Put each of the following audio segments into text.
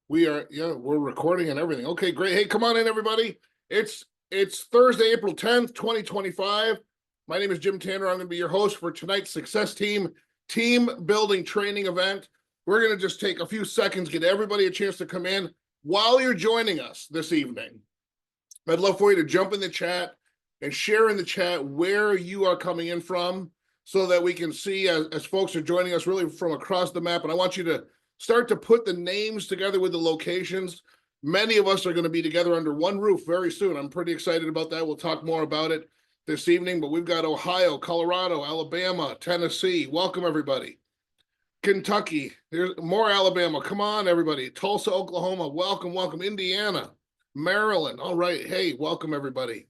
We are, yeah, we're recording and everything. Okay, great. Hey, come on in, everybody. It's Thursday, April 10th, 2025. My name is Jim Tanner. I'm going to be your host for tonight's Success Team Building Training event. We're going to just take a few seconds, get everybody a chance to come in while you're joining us this evening. I'd love for you to jump in the chat and share in the chat where you are coming in from so that we can see as folks are joining us really from across the map. And I want you to start to put the names together with the locations. Many of us are going to be together under one roof very soon. I'm pretty excited about that. We'll talk more about it this evening, but we've got Ohio, Colorado, Alabama, Tennessee. Welcome, everybody. Kentucky, there's more Alabama. Come on, everybody. Tulsa, Oklahoma. Welcome. Indiana, Maryland. All right. Hey, welcome, everybody.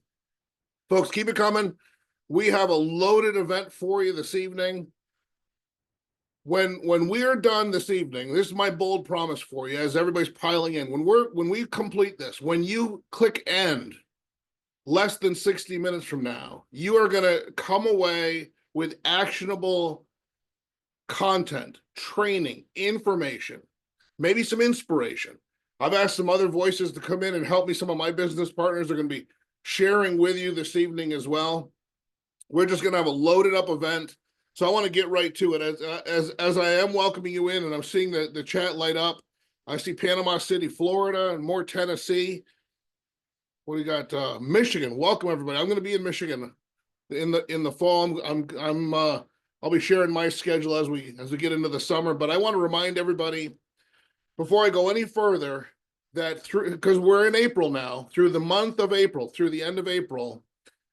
Folks, keep it coming. We have a loaded event for you this evening. When we are done this evening, this is my bold promise for you as everybody's piling in. When we complete this, when you click end less than 60 minutes from now, you are going to come away with actionable content, training, information, maybe some inspiration. I've asked some other voices to come in and help me. Some of my business partners are going to be sharing with you this evening as well. We're just going to have a loaded up event. So I want to get right to it as I am welcoming you in, and I'm seeing the chat light up. I see Panama City, Florida, and more Tennessee. What do you got? Michigan. Welcome, everybody. I'm going to be in Michigan in the fall. I'll be sharing my schedule as we get into the summer. But I want to remind everybody before I go any further that because we're in April now, through the month of April, through the end of April,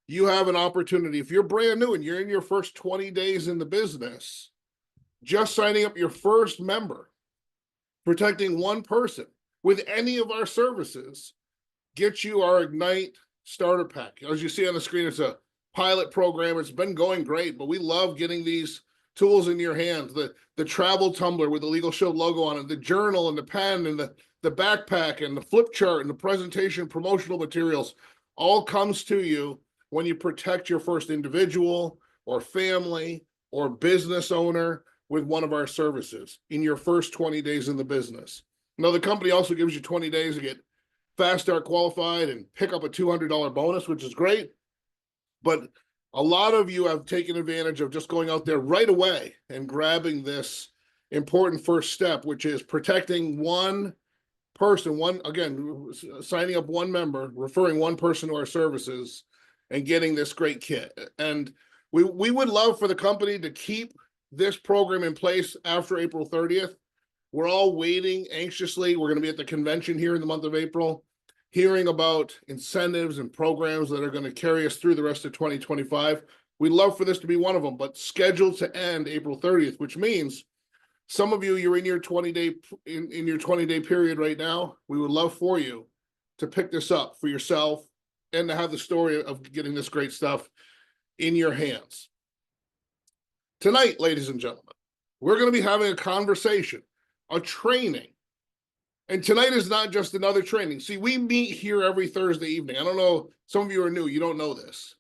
you have an opportunity. If you're brand new and you're in your first 20 days in the business, just signing up your first member, protecting one person with any of our services, gets you our Ignite starter pack. As you see on the screen, it's a pilot program. It's been going great, but we love getting these tools in your hands. The travel tumbler with the Legal Shield logo on it, the journal and the pen and the backpack and the flip chart and the presentation promotional materials all comes to you when you protect your first individual or family or business owner with one of our services in your first 20 days in the business. Now, the company also gives you 20 days to get Fast Start qualified and pick up a $200 bonus, which is great. But a lot of you have taken advantage of just going out there right away and grabbing this important first step, which is protecting one person, signing up one member, referring one person to our services, and getting this great kit. And we would love for the company to keep this program in place after April 30th. We're all waiting anxiously. We're going to be at the convention here in the month of April, hearing about incentives and programs that are going to carry us through the rest of 2025. We'd love for this to be one of them, but scheduled to end April 30th, which means some of you're in your 20-day period right now. We would love for you to pick this up for yourself and to have the story of getting this great stuff in your hands. Tonight, ladies and gentlemen, we're going to be having a conversation, a training. And tonight is not just another training. See, we meet here every Thursday evening. I don't know, some of you are new, you don't know this.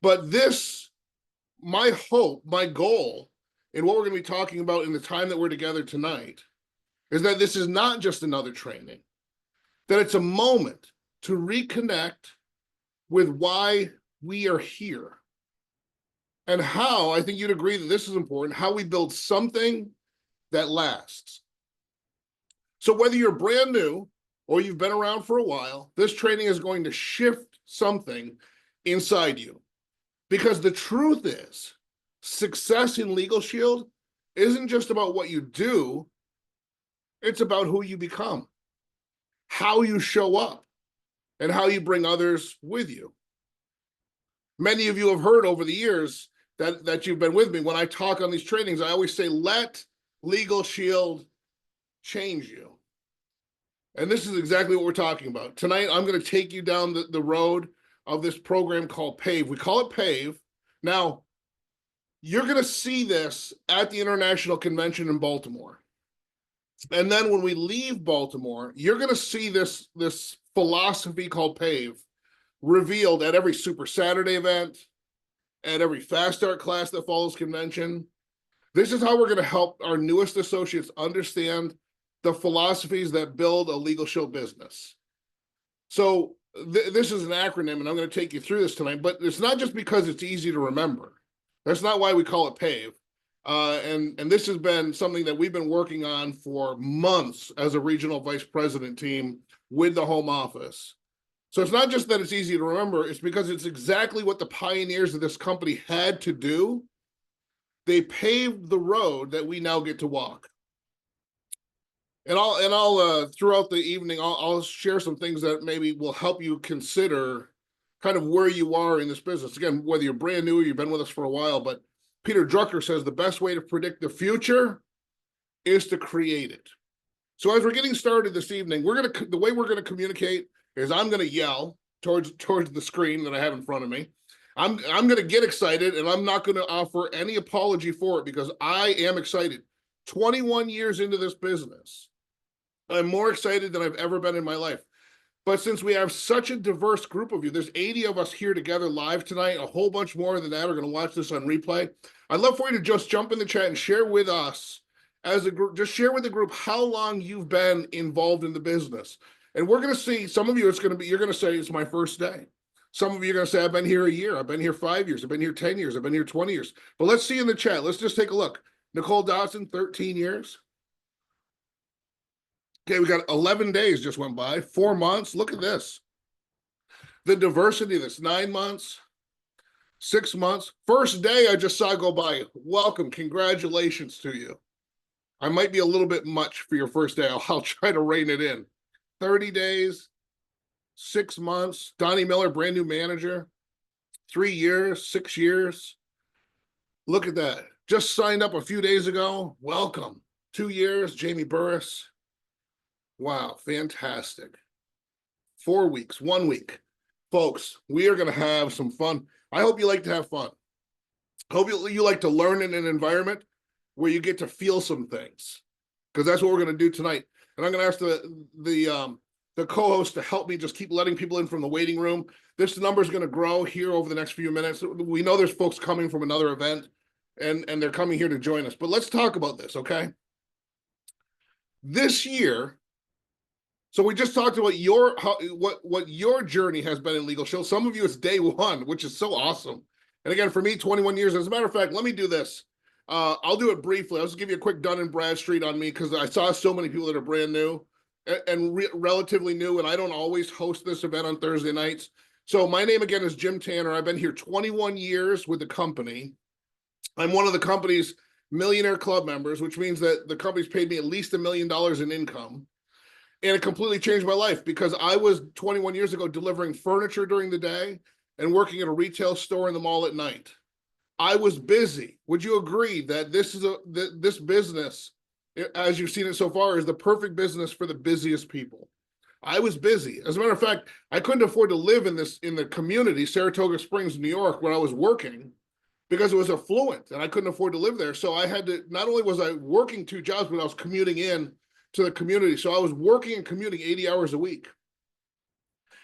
But this, my hope, my goal, and what we're going to be talking about in the time that we're together tonight, is that this is not just another training, that it's a moment to reconnect with why we are here. And how, I think you'd agree that this is important, how we build something that lasts. So whether you're brand new or you've been around for a while, this training is going to shift something inside you. Because the truth is, success in Legal Shield isn't just about what you do, it's about who you become, how you show up, and how you bring others with you. Many of you have heard over the years that you've been with me. When I talk on these trainings, I always say, let Legal Shield change you. And this is exactly what we're talking about. Tonight, I'm going to take you down the road of this program called PAVE. We call it PAVE. Now, you're going to see this at the International Convention in Baltimore. And then when we leave Baltimore, you're going to see this philosophy called PAVE revealed at every Super Saturday event, at every Fast Start class that follows convention. This is how we're going to help our newest associates understand the philosophies that build a Legal Shield business. So this is an acronym, and I'm going to take you through this tonight, but it's not just because it's easy to remember. That's not why we call it PAVE. And this has been something that we've been working on for months as a regional vice president team with the home office. So it's not just that it's easy to remember, it's because it's exactly what the pioneers of this company had to do. They paved the road that we now get to walk. And I'll throughout the evening, I'll share some things that maybe will help you consider kind of where you are in this business. Again, whether you're brand new or you've been with us for a while, but Peter Drucker says the best way to predict the future is to create it. So as we're getting started this evening, the way we're gonna communicate is I'm gonna yell towards the screen that I have in front of me. I'm gonna get excited, and I'm not gonna offer any apology for it because I am excited. 21 years into this business, I'm more excited than I've ever been in my life. But since we have such a diverse group of you, there's 80 of us here together live tonight, a whole bunch more than that are going to watch this on replay. I'd love for you to just jump in the chat and share with us as a group, just share with the group how long you've been involved in the business. And we're going to see, some of you, you're going to say it's my first day. Some of you are going to say, I've been here a year, I've been here 5 years, I've been here 10 years, I've been here 20 years. But let's see in the chat, let's just take a look. Nicole Dawson, 13 years. Okay, we got 11 days just went by, 4 months. Look at this. The diversity of this, 9 months, 6 months. First day I just saw go by. Welcome, congratulations to you. I might be a little bit much for your first day. I'll try to rein it in. 30 days, 6 months. Donnie Miller, brand new manager. 3 years, 6 years. Look at that. Just signed up a few days ago. Welcome. 2 years, Jamie Burris. Wow, fantastic. 4 weeks, 1 week. Folks, we are going to have some fun. I hope you like to have fun. I hope you like to learn in an environment where you get to feel some things, because that's what we're going to do tonight. And I'm going to ask the co-host to help me just keep letting people in from the waiting room. This number is going to grow here over the next few minutes. We know there's folks coming from another event, and they're coming here to join us. But let's talk about this, okay? This year, so we just talked about what your journey has been in Legal Shield. Some of you, it's day one, which is so awesome. And again, for me, 21 years. As a matter of fact, let me do this. I'll do it briefly. I'll just give you a quick Dun & Bradstreet on me, because I saw so many people that are brand new and relatively new, and I don't always host this event on Thursday nights. So my name again is Jim Tanner. I've been here 21 years with the company. I'm one of the company's Millionaire Club members, which means that the company's paid me at least $1 million in income. And it completely changed my life, because I was 21 years ago delivering furniture during the day and working at a retail store in the mall at night. I was busy. Would you agree that this business, as you've seen it so far, is the perfect business for the busiest people? I was busy. As a matter of fact, I couldn't afford to live in the community, Saratoga Springs, New York, where I was working, because it was affluent and I couldn't afford to live there. So I had to, not only was I working 2 jobs, but I was commuting in to the community. So I was working and commuting 80 hours a week.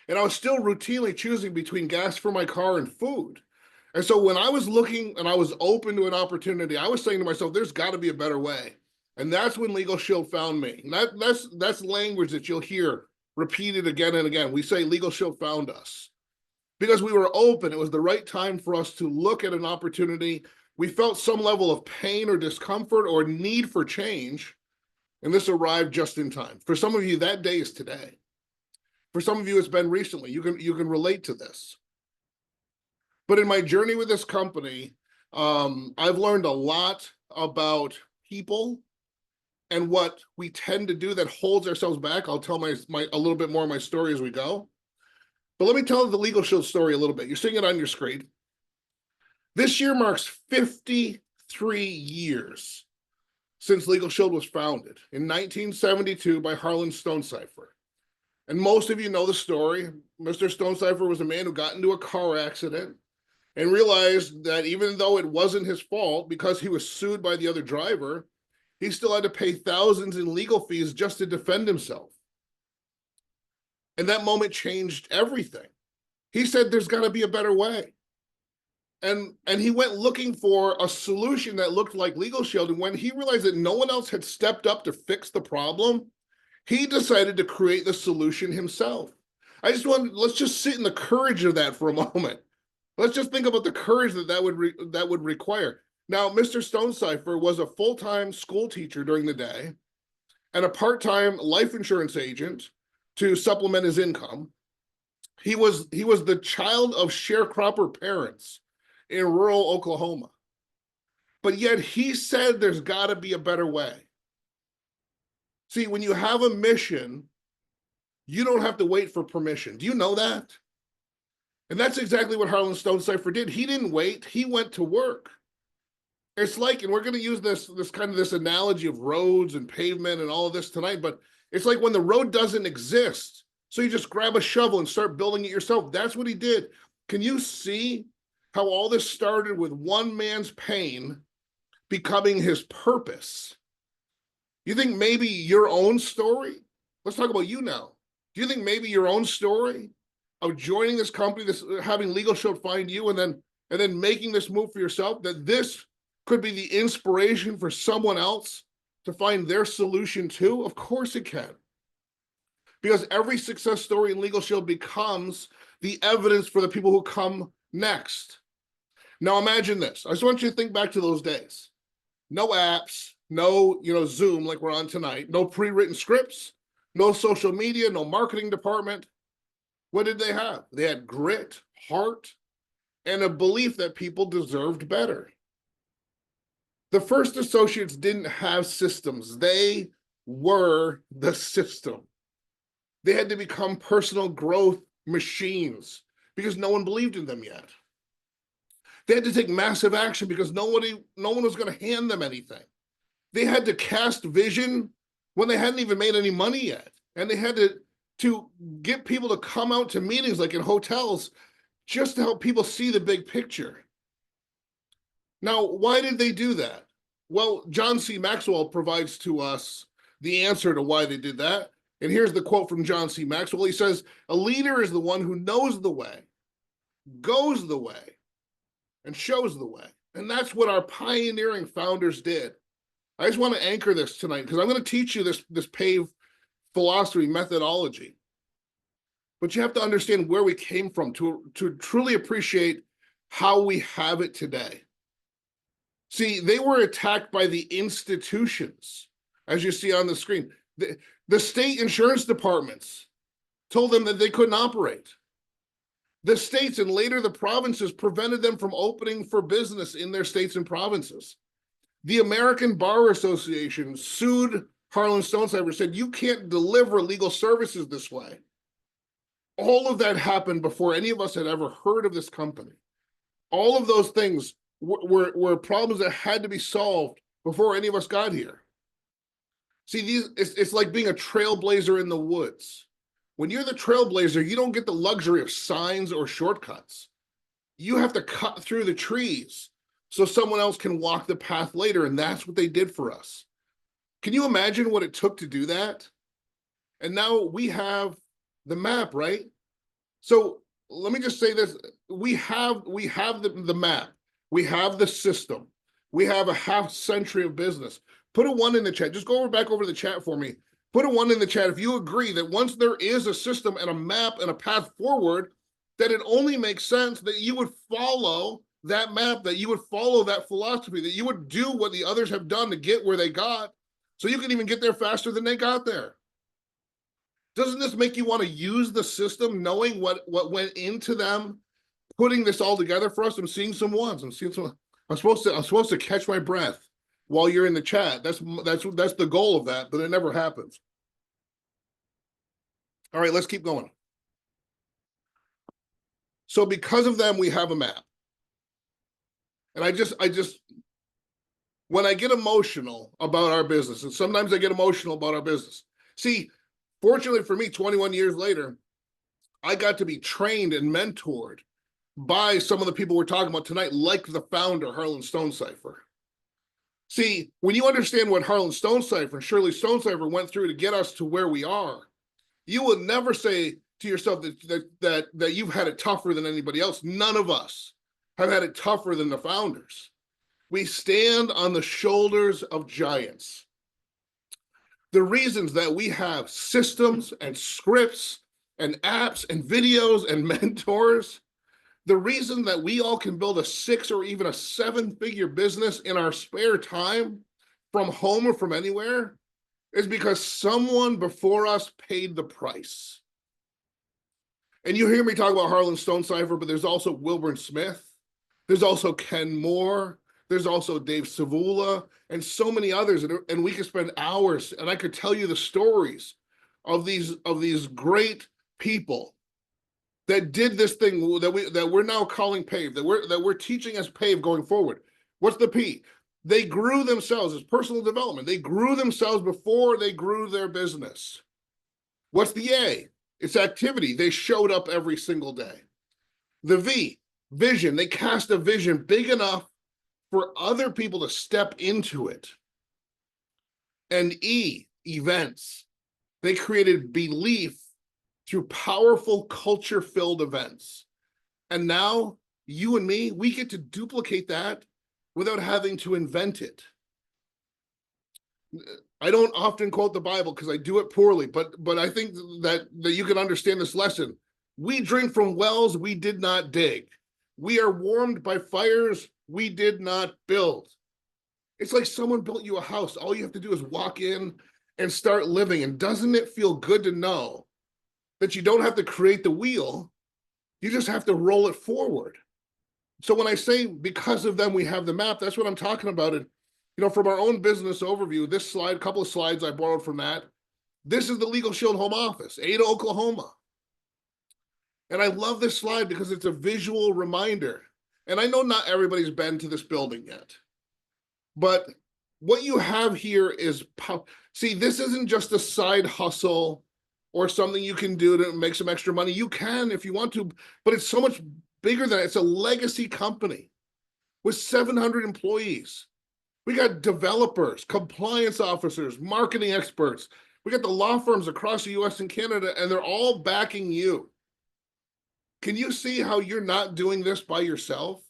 And I was still routinely choosing between gas for my car and food. And so when I was looking and I was open to an opportunity, I was saying to myself, there's got to be a better way. And that's when Legal Shield found me. And that's language that you'll hear repeated again and again. We say Legal Shield found us because we were open. It was the right time for us to look at an opportunity. We felt some level of pain or discomfort or need for change. And this arrived just in time. For some of you, that day is today. For some of you, it's been recently. You can relate to this. But in my journey with this company, I've learned a lot about people and what we tend to do that holds ourselves back. I'll tell a little bit more of my story as we go. But let me tell the Legal Shield story a little bit. You're seeing it on your screen. This year marks 53 years since Legal Shield was founded in 1972 by Harlan Stonecipher. And most of you know the story. Mr. Stonecipher was a man who got into a car accident and realized that even though it wasn't his fault, because he was sued by the other driver, he still had to pay thousands in legal fees just to defend himself. And that moment changed everything. He said, there's got to be a better way. And he went looking for a solution that looked like Legal Shield. And when he realized that no one else had stepped up to fix the problem, he decided to create the solution himself. Let's just sit in the courage of that for a moment. Let's just think about the courage that would require. Now, Mr. Stonecipher was a full-time school teacher during the day and a part-time life insurance agent to supplement his income. He was the child of sharecropper parents in rural Oklahoma. But yet he said there's got to be a better way. See, when you have a mission, you don't have to wait for permission. Do you know that? And that's exactly what Harlan Stonecipher did. He didn't wait. He went to work. It's like, and we're going to use this analogy of roads and pavement and all of this tonight, but it's like when the road doesn't exist, so you just grab a shovel and start building it yourself. That's what he did. Can you see how all this started with one man's pain becoming his purpose? You think maybe your own story? Let's talk about you now. Do you think maybe your own story of joining this company, having Legal Shield find you, and then making this move for yourself, that this could be the inspiration for someone else to find their solution too? Of course it can. Because every success story in Legal Shield becomes the evidence for the people who come next. Now imagine this. I just want you to think back to those days. No apps, no Zoom like we're on tonight, no pre-written scripts, no social media, no marketing department. What did they have? They had grit, heart, and a belief that people deserved better. The first associates didn't have systems. They were the system. They had to become personal growth machines because no one believed in them yet. They had to take massive action because no one was going to hand them anything. They had to cast vision when they hadn't even made any money yet. And they had to get people to come out to meetings like in hotels just to help people see the big picture. Now, why did they do that? Well, John C. Maxwell provides to us the answer to why they did that. And here's the quote from John C. Maxwell. He says, "A leader is the one who knows the way, goes the way, and shows the way." And that's what our pioneering founders did. I just want to anchor this tonight because I'm going to teach you this PAVE philosophy methodology. But you have to understand where we came from to truly appreciate how we have it today. See, they were attacked by the institutions, as you see on the screen. The state insurance departments told them that they couldn't operate. The states and later the provinces prevented them from opening for business in their states and provinces. The American Bar Association sued Harlan Stonecipher, said, "You can't deliver legal services this way." All of that happened before any of us had ever heard of this company. All of those things were problems that had to be solved before any of us got here. See, it's like being a trailblazer in the woods. When you're the trailblazer, you don't get the luxury of signs or shortcuts. You have to cut through the trees so someone else can walk the path later, and that's what they did for us. Can you imagine what it took to do that? And now we have the map, right? So let me just say this. We have the map. We have the system. We have a half century of business. Put a 1 in the chat. Just go back over the chat for me. Put a 1 in the chat if you agree that once there is a system and a map and a path forward, that it only makes sense that you would follow that map, that you would follow that philosophy, that you would do what the others have done to get where they got, so you can even get there faster than they got there. Doesn't this make you want to use the system, knowing what went into them putting this all together for us? I'm seeing some ones. I'm supposed to catch my breath while you're in the chat. That's the goal of that, but it never happens. All right, let's keep going. So because of them, we have a map. And I just when I get emotional about our business, and sometimes I get emotional about our business. See, fortunately for me, 21 years later, I got to be trained and mentored by some of the people we're talking about tonight, like the founder, Harlan Stonecipher. See, when you understand what Harlan Stonecipher and Shirley Stonecipher went through to get us to where we are, you will never say to yourself that you've had it tougher than anybody else. None of us. have had it tougher than the founders. We stand on the shoulders of giants. The reasons that we have systems and scripts and apps and videos and mentors, the reason that we all can build a 6 or even a 7-figure business in our spare time from home or from anywhere is because someone before us paid the price. And you hear me talk about Harlan Stonecipher, but there's also Wilburn Smith. There's also Ken Moore. There's also Dave Savula and so many others. And we could spend hours, and I could tell you the stories of these great people that did this thing that we're now calling PAVE, that we're teaching as PAVE going forward. What's the P? They grew themselves as personal development. They grew themselves before they grew their business. What's the A? It's activity. They showed up every single day. The V, vision. They cast a vision big enough for other people to step into it. And E, events. They created belief through powerful culture-filled events. And now you and me, we get to duplicate that without having to invent it. I don't often quote the Bible because I do it poorly, but I think that you can understand this lesson. We drink from wells we did not dig. We are warmed by fires we did not build. It's like someone built you a house. All you have to do is walk in and start living. And doesn't it feel good to know that you don't have to create the wheel? You just have to roll it forward. So when I say because of them, we have the map, that's what I'm talking about. And, from our own business overview, this slide, couple of slides I borrowed from that. This is the Legal Shield home office, Ada, Oklahoma. And I love this slide because it's a visual reminder. And I know not everybody's been to this building yet, but what you have here is, see, this isn't just a side hustle or something you can do to make some extra money. You can if you want to, but it's so much bigger than that. It's a legacy company with 700 employees. We got developers, compliance officers, marketing experts. We got the law firms across the US and Canada, and they're all backing you. Can you see how you're not doing this by yourself?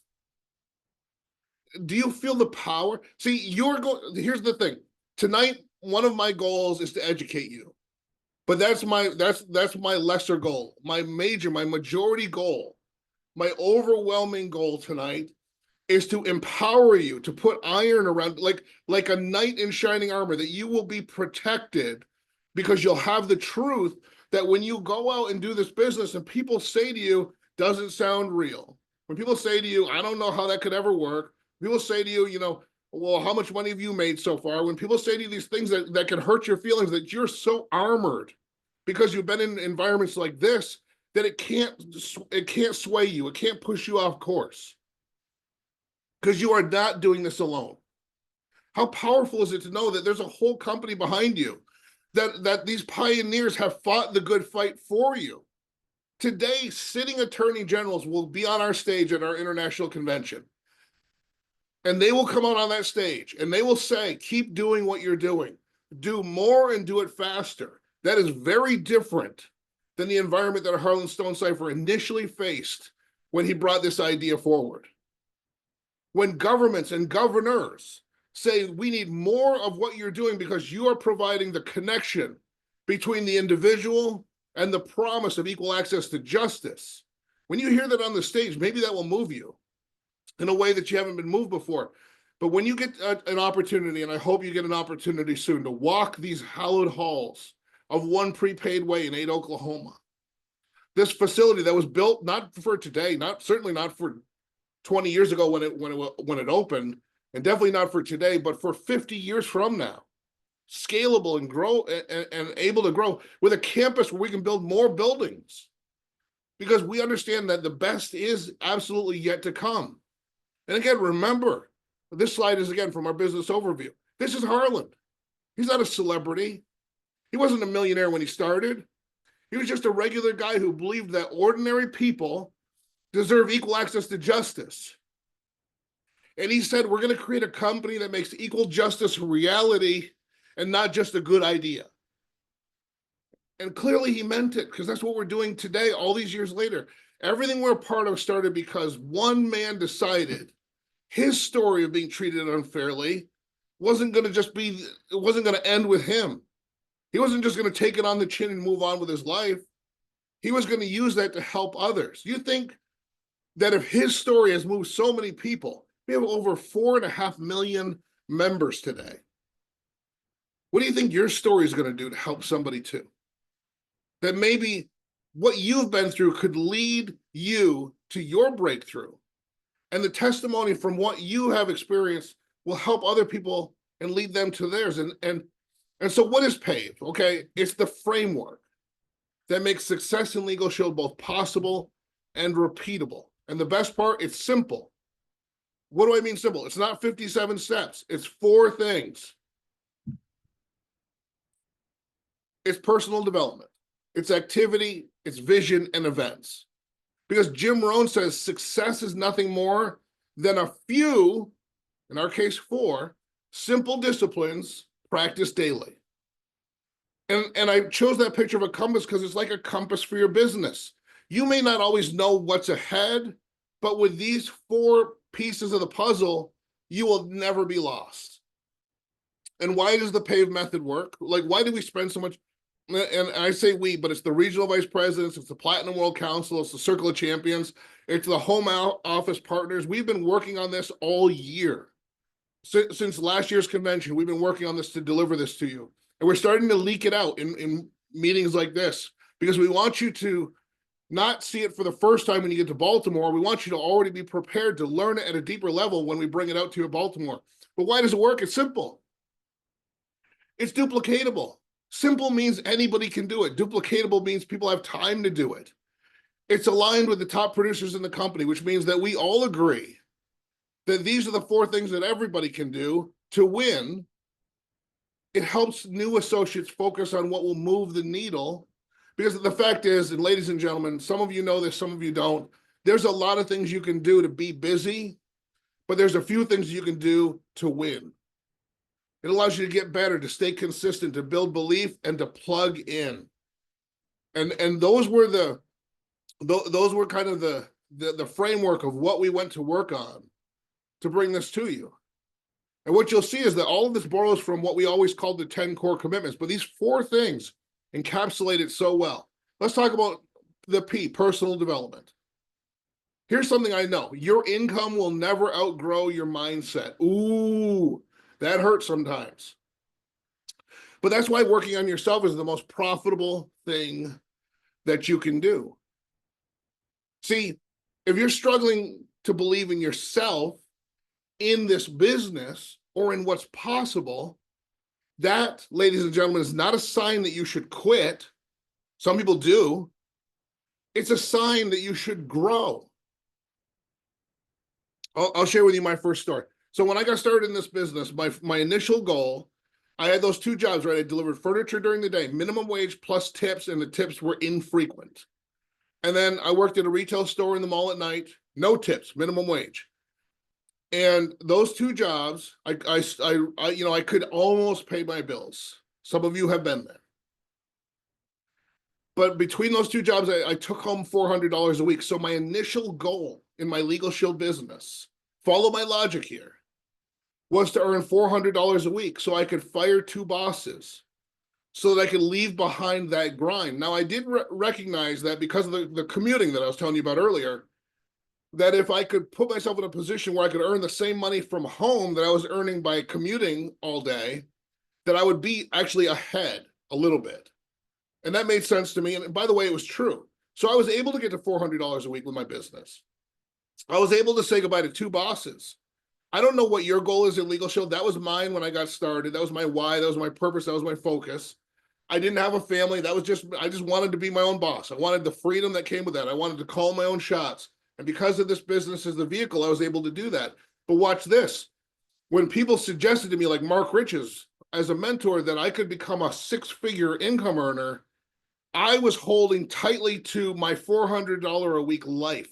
Do you feel the power? See, here's the thing. Tonight, one of my goals is to educate you. But that's my lesser goal. My majority goal, my overwhelming goal tonight is to empower you, to put iron around, like a knight in shining armor, that you will be protected because you'll have the truth that when you go out and do this business and people say to you, doesn't sound real. When people say to you, I don't know how that could ever work. People say to you, well, how much money have you made so far? When people say to you these things that can hurt your feelings, that you're so armored because you've been in environments like this, that it can't sway you. It can't push you off course because you are not doing this alone. How powerful is it to know that there's a whole company behind you, that these pioneers have fought the good fight for you? Today, sitting attorney generals will be on our stage at our international convention. And they will come out on that stage and they will say, keep doing what you're doing. Do more and do it faster. That is very different than the environment that Harlan Stonecipher initially faced when he brought this idea forward. When governments and governors say, we need more of what you're doing because you are providing the connection between the individual and the promise of equal access to justice. When you hear that on the stage, maybe that will move you in a way that you haven't been moved before. But when you get an opportunity, and I hope you get an opportunity soon, to walk these hallowed halls of One Prepaid Way in Ada, Oklahoma, this facility that was built not for today, certainly not for 20 years ago when it opened, and definitely not for today, but for 50 years from now, scalable and grow and able to grow with a campus where we can build more buildings, because we understand that the best is absolutely yet to come. And again, remember, this slide is again from our business overview. This is Harlan. He's not a celebrity. He wasn't a millionaire when he started. He was just a regular guy who believed that ordinary people deserve equal access to justice. And he said, we're going to create a company that makes equal justice a reality and not just a good idea. And clearly he meant it, because that's what we're doing today, all these years later. Everything we're a part of started because one man decided his story of being treated unfairly wasn't going to end with him. He wasn't just going to take it on the chin and move on with his life. He was going to use that to help others. You think that if his story has moved so many people, we have over 4.5 million members today. What do you think your story is going to do to help somebody too? That maybe what you've been through could lead you to your breakthrough. And the testimony from what you have experienced will help other people and lead them to theirs. And so what is PAVE? Okay, it's the framework that makes success in Legal Shield both possible and repeatable. And the best part, it's simple. What do I mean simple? It's not 57 steps. It's 4 things. It's personal development. It's activity, it's vision, and events. Because Jim Rohn says success is nothing more than a few, in our case 4, simple disciplines practiced daily. And I chose that picture of a compass because it's like a compass for your business. You may not always know what's ahead, but with these 4 pieces of the puzzle, you will never be lost. And why does the PAVE method work? Like, why do we spend so much? And I say we, but it's the regional vice presidents, it's the Platinum World Council, it's the Circle of Champions, it's the home office partners. We've been working on this all year. Since last year's convention, we've been working on this to deliver this to you. And we're starting to leak it out in meetings like this, because we want you to not see it for the first time when you get to Baltimore. We want you to already be prepared to learn it at a deeper level when we bring it out to you in Baltimore. But why does it work? It's simple. It's duplicatable. Simple means anybody can do it. Duplicatable means people have time to do it. It's aligned with the top producers in the company, which means that we all agree that these are the 4 things that everybody can do to win. It helps new associates focus on what will move the needle. Because the fact is, and ladies and gentlemen, some of you know this, some of you don't, there's a lot of things you can do to be busy, but there's a few things you can do to win. It allows you to get better, to stay consistent, to build belief, and to plug in. And those were kind of the framework of what we went to work on to bring this to you. And what you'll see is that all of this borrows from what we always called the 10 core commitments, but these 4 things encapsulate it so well. Let's talk about the P, personal development. Here's something I know. Your income will never outgrow your mindset. Ooh, that hurts sometimes. But that's why working on yourself is the most profitable thing that you can do. See, if you're struggling to believe in yourself, in this business, or in what's possible, that, ladies and gentlemen, is not a sign that you should quit. Some people do. It's a sign that you should grow. I'll share with you my first story. So when I got started in this business, my initial goal, I had those 2 jobs, right? I delivered furniture during the day, minimum wage plus tips, and the tips were infrequent. And then I worked at a retail store in the mall at night, no tips, minimum wage. And those 2 jobs, I could almost pay my bills. Some of you have been there. But between those 2 jobs, I took home $400 a week. So my initial goal in my Legal Shield business, follow my logic here, was to earn $400 a week so I could fire 2 bosses so that I could leave behind that grind. Now, I did recognize that because of the commuting that I was telling you about earlier, that if I could put myself in a position where I could earn the same money from home that I was earning by commuting all day, that I would be actually ahead a little bit. And that made sense to me. And by the way, it was true. So I was able to get to $400 a week with my business. I was able to say goodbye to 2 bosses. I don't know what your goal is in Legal Shield. That was mine when I got started. That was my why. That was my purpose. That was my focus. I didn't have a family. I just wanted to be my own boss. I wanted the freedom that came with that. I wanted to call my own shots. And because of this business as the vehicle, I was able to do that. But watch this. When people suggested to me, like Mark Riches, as a mentor, that I could become a 6-figure income earner, I was holding tightly to my $400 a week life,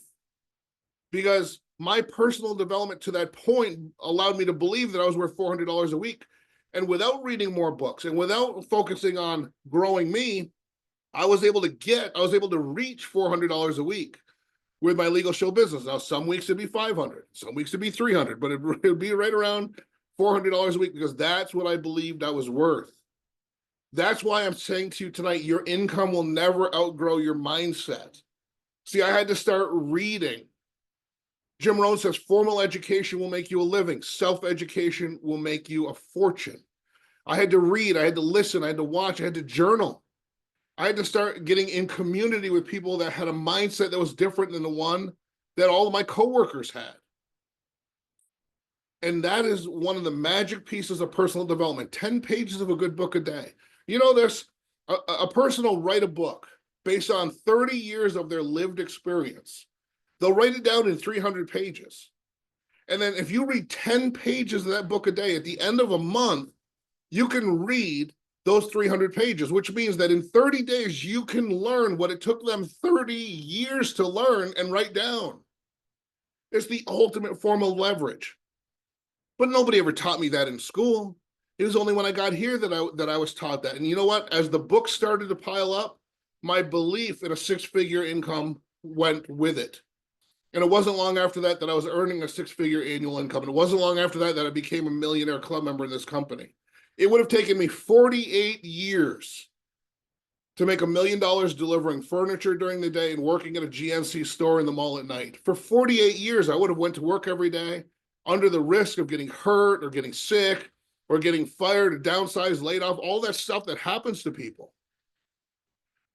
because my personal development to that point allowed me to believe that I was worth $400 a week. And without reading more books and without focusing on growing me, I was able to reach $400 a week. with my Legal Shield business. Now, some weeks it'd be 500, some weeks it'd be 300, but it'd be right around $400 a week, because that's what I believed I was worth. That's why I'm saying to you tonight, your income will never outgrow your mindset. See, I had to start reading. Jim Rohn says formal education will make you a living. Self-education will make you a fortune. I had to read, I had to listen, I had to watch, I had to journal. I had to start getting in community with people that had a mindset that was different than the one that all of my coworkers had. And that is one of the magic pieces of personal development. 10 pages of a good book a day. You know, there's a person will write a book based on 30 years of their lived experience. They'll write it down in 300 pages. And then if you read 10 pages of that book a day, at the end of a month, you can read those 300 pages, which means that in 30 days, you can learn what it took them 30 years to learn and write down. It's the ultimate form of leverage. But nobody ever taught me that in school. It was only when I got here that I was taught that. And you know what? As the books started to pile up, my belief in a six-figure income went with it. And it wasn't long after that that I was earning a six-figure annual income. And it wasn't long after that that I became a millionaire club member in this company. It would have taken me 48 years to make $1 million delivering furniture during the day and working at a GNC store in the mall at night. For 48 years, I would have went to work every day under the risk of getting hurt or getting sick or getting fired or downsized, laid off, all that stuff that happens to people.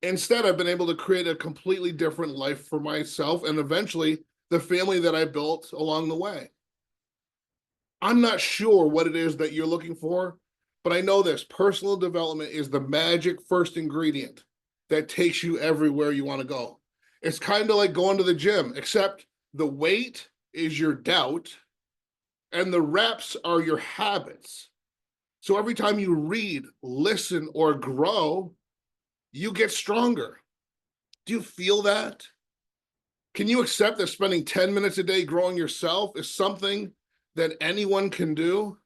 Instead, I've been able to create a completely different life for myself and eventually the family that I built along the way. I'm not sure what it is that you're looking for, but I know this: personal development is the magic first ingredient that takes you everywhere you want to go. It's kind of like going to the gym, except the weight is your doubt and the reps are your habits. So every time you read, listen, or grow, you get stronger. Do you feel that? Can you accept that spending 10 minutes a day growing yourself is something that anyone can do?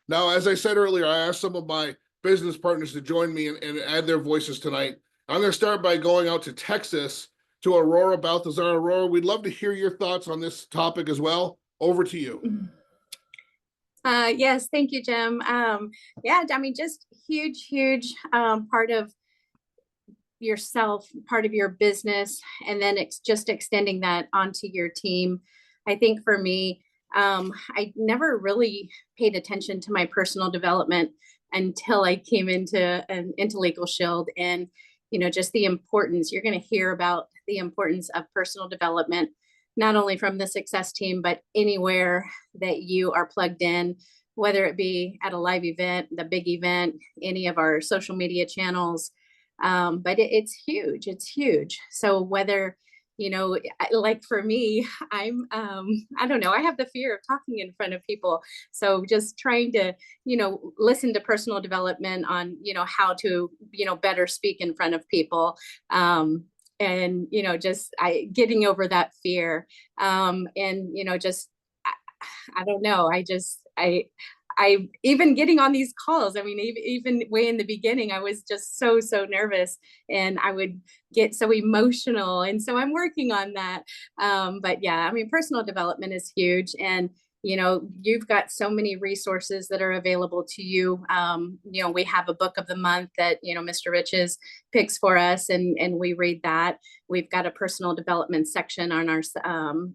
Now, as I said earlier, I asked some of my business partners to join me and add their voices tonight. I'm going to start by going out to Texas to Aurora Balthazar. Aurora, we'd love to hear your thoughts on this topic as well. Over to you. Yes, thank you, Jim. Yeah, I mean, just huge part of yourself, part of your business, and then it's just extending that onto your team. I think for me, I never really paid attention to my personal development until I came into Legal Shield, and just the importance. You're going to hear about the importance of personal development, not only from the success team, but anywhere that you are plugged in, whether it be at a live event, the big event, any of our social media channels. But it's huge. It's huge. So whether, like for me, I don't know, I have the fear of talking in front of people. So just trying to, listen to personal development on, how to, better speak in front of people. And, just getting over that fear. And, just, I don't know. I even getting on these calls. I mean, even way in the beginning, I was just so nervous and I would get so emotional. And so I'm working on that. But yeah, I mean, personal development is huge. And, you've got so many resources that are available to you. We have a book of the month that, Mr. Riches picks for us and we read that. We've got a personal development section on our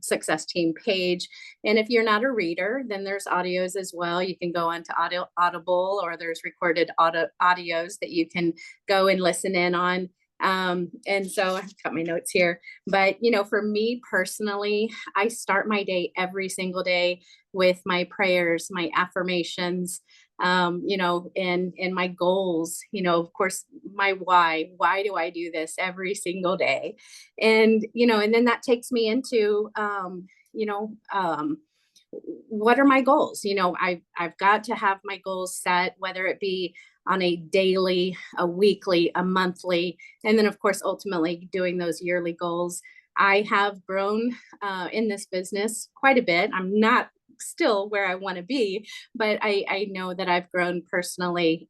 success team page. And if you're not a reader, then there's audios as well. You can go onto Audible, or there's recorded audios that you can go and listen in on. And so I've got my notes here, but, for me personally, I start my day every single day with my prayers, my affirmations, and my goals, of course, my why do I do this every single day? And, and then that takes me into, what are my goals? I've got to have my goals set, whether it be on a daily, a weekly, a monthly, and then of course, ultimately doing those yearly goals. I have grown in this business quite a bit. I'm not still where I want to be, but I know that I've grown personally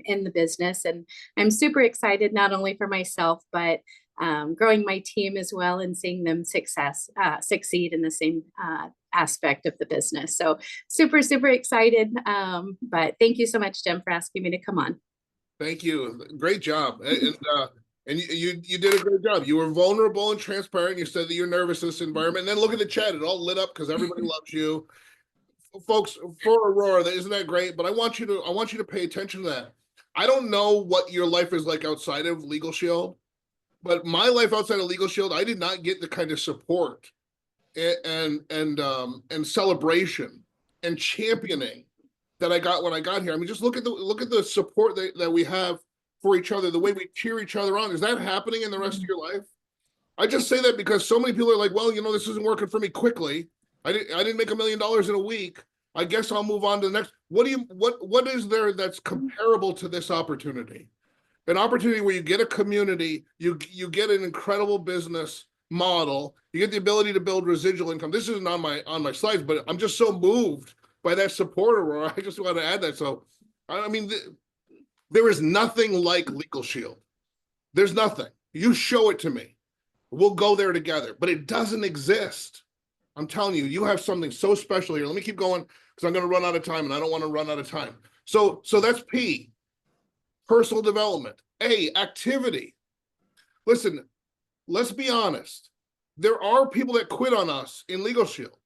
in the business, and I'm super excited not only for myself, but growing my team as well and seeing them succeed in the same aspect of the business. So super, super excited. But thank you so much, Jem, for asking me to come on. Thank you. Great job. And you did a great job. You were vulnerable and transparent. You said that you're nervous in this environment. And then look at the chat. It all lit up because everybody loves you. Folks, for Aurora, isn't that great? But I want you to pay attention to that. I don't know what your life is like outside of Legal Shield, but my life outside of Legal Shield, I did not get the kind of support and celebration and championing that I got when I got here. I mean, just look at the support that we have for each other, the way we cheer each other on. Is that happening in the rest of your life? I just say that because so many people are like, well, this isn't working for me quickly. I didn't make $1 million in a week. I guess I'll move on to the next. What is there that's comparable to this opportunity? An opportunity where you get a community, you get an incredible business model, you get the ability to build residual income. This isn't on my slides, but I'm just so moved by that support, Aurora. I just want to add that. So, I mean, there is nothing like Legal Shield. There's nothing. You show it to me. We'll go there together, but it doesn't exist. I'm telling you, you have something so special here. Let me keep going because I'm going to run out of time and I don't want to run out of time. So that's P, personal development. A, activity. Listen, let's be honest. There are people that quit on us in Legal Shield,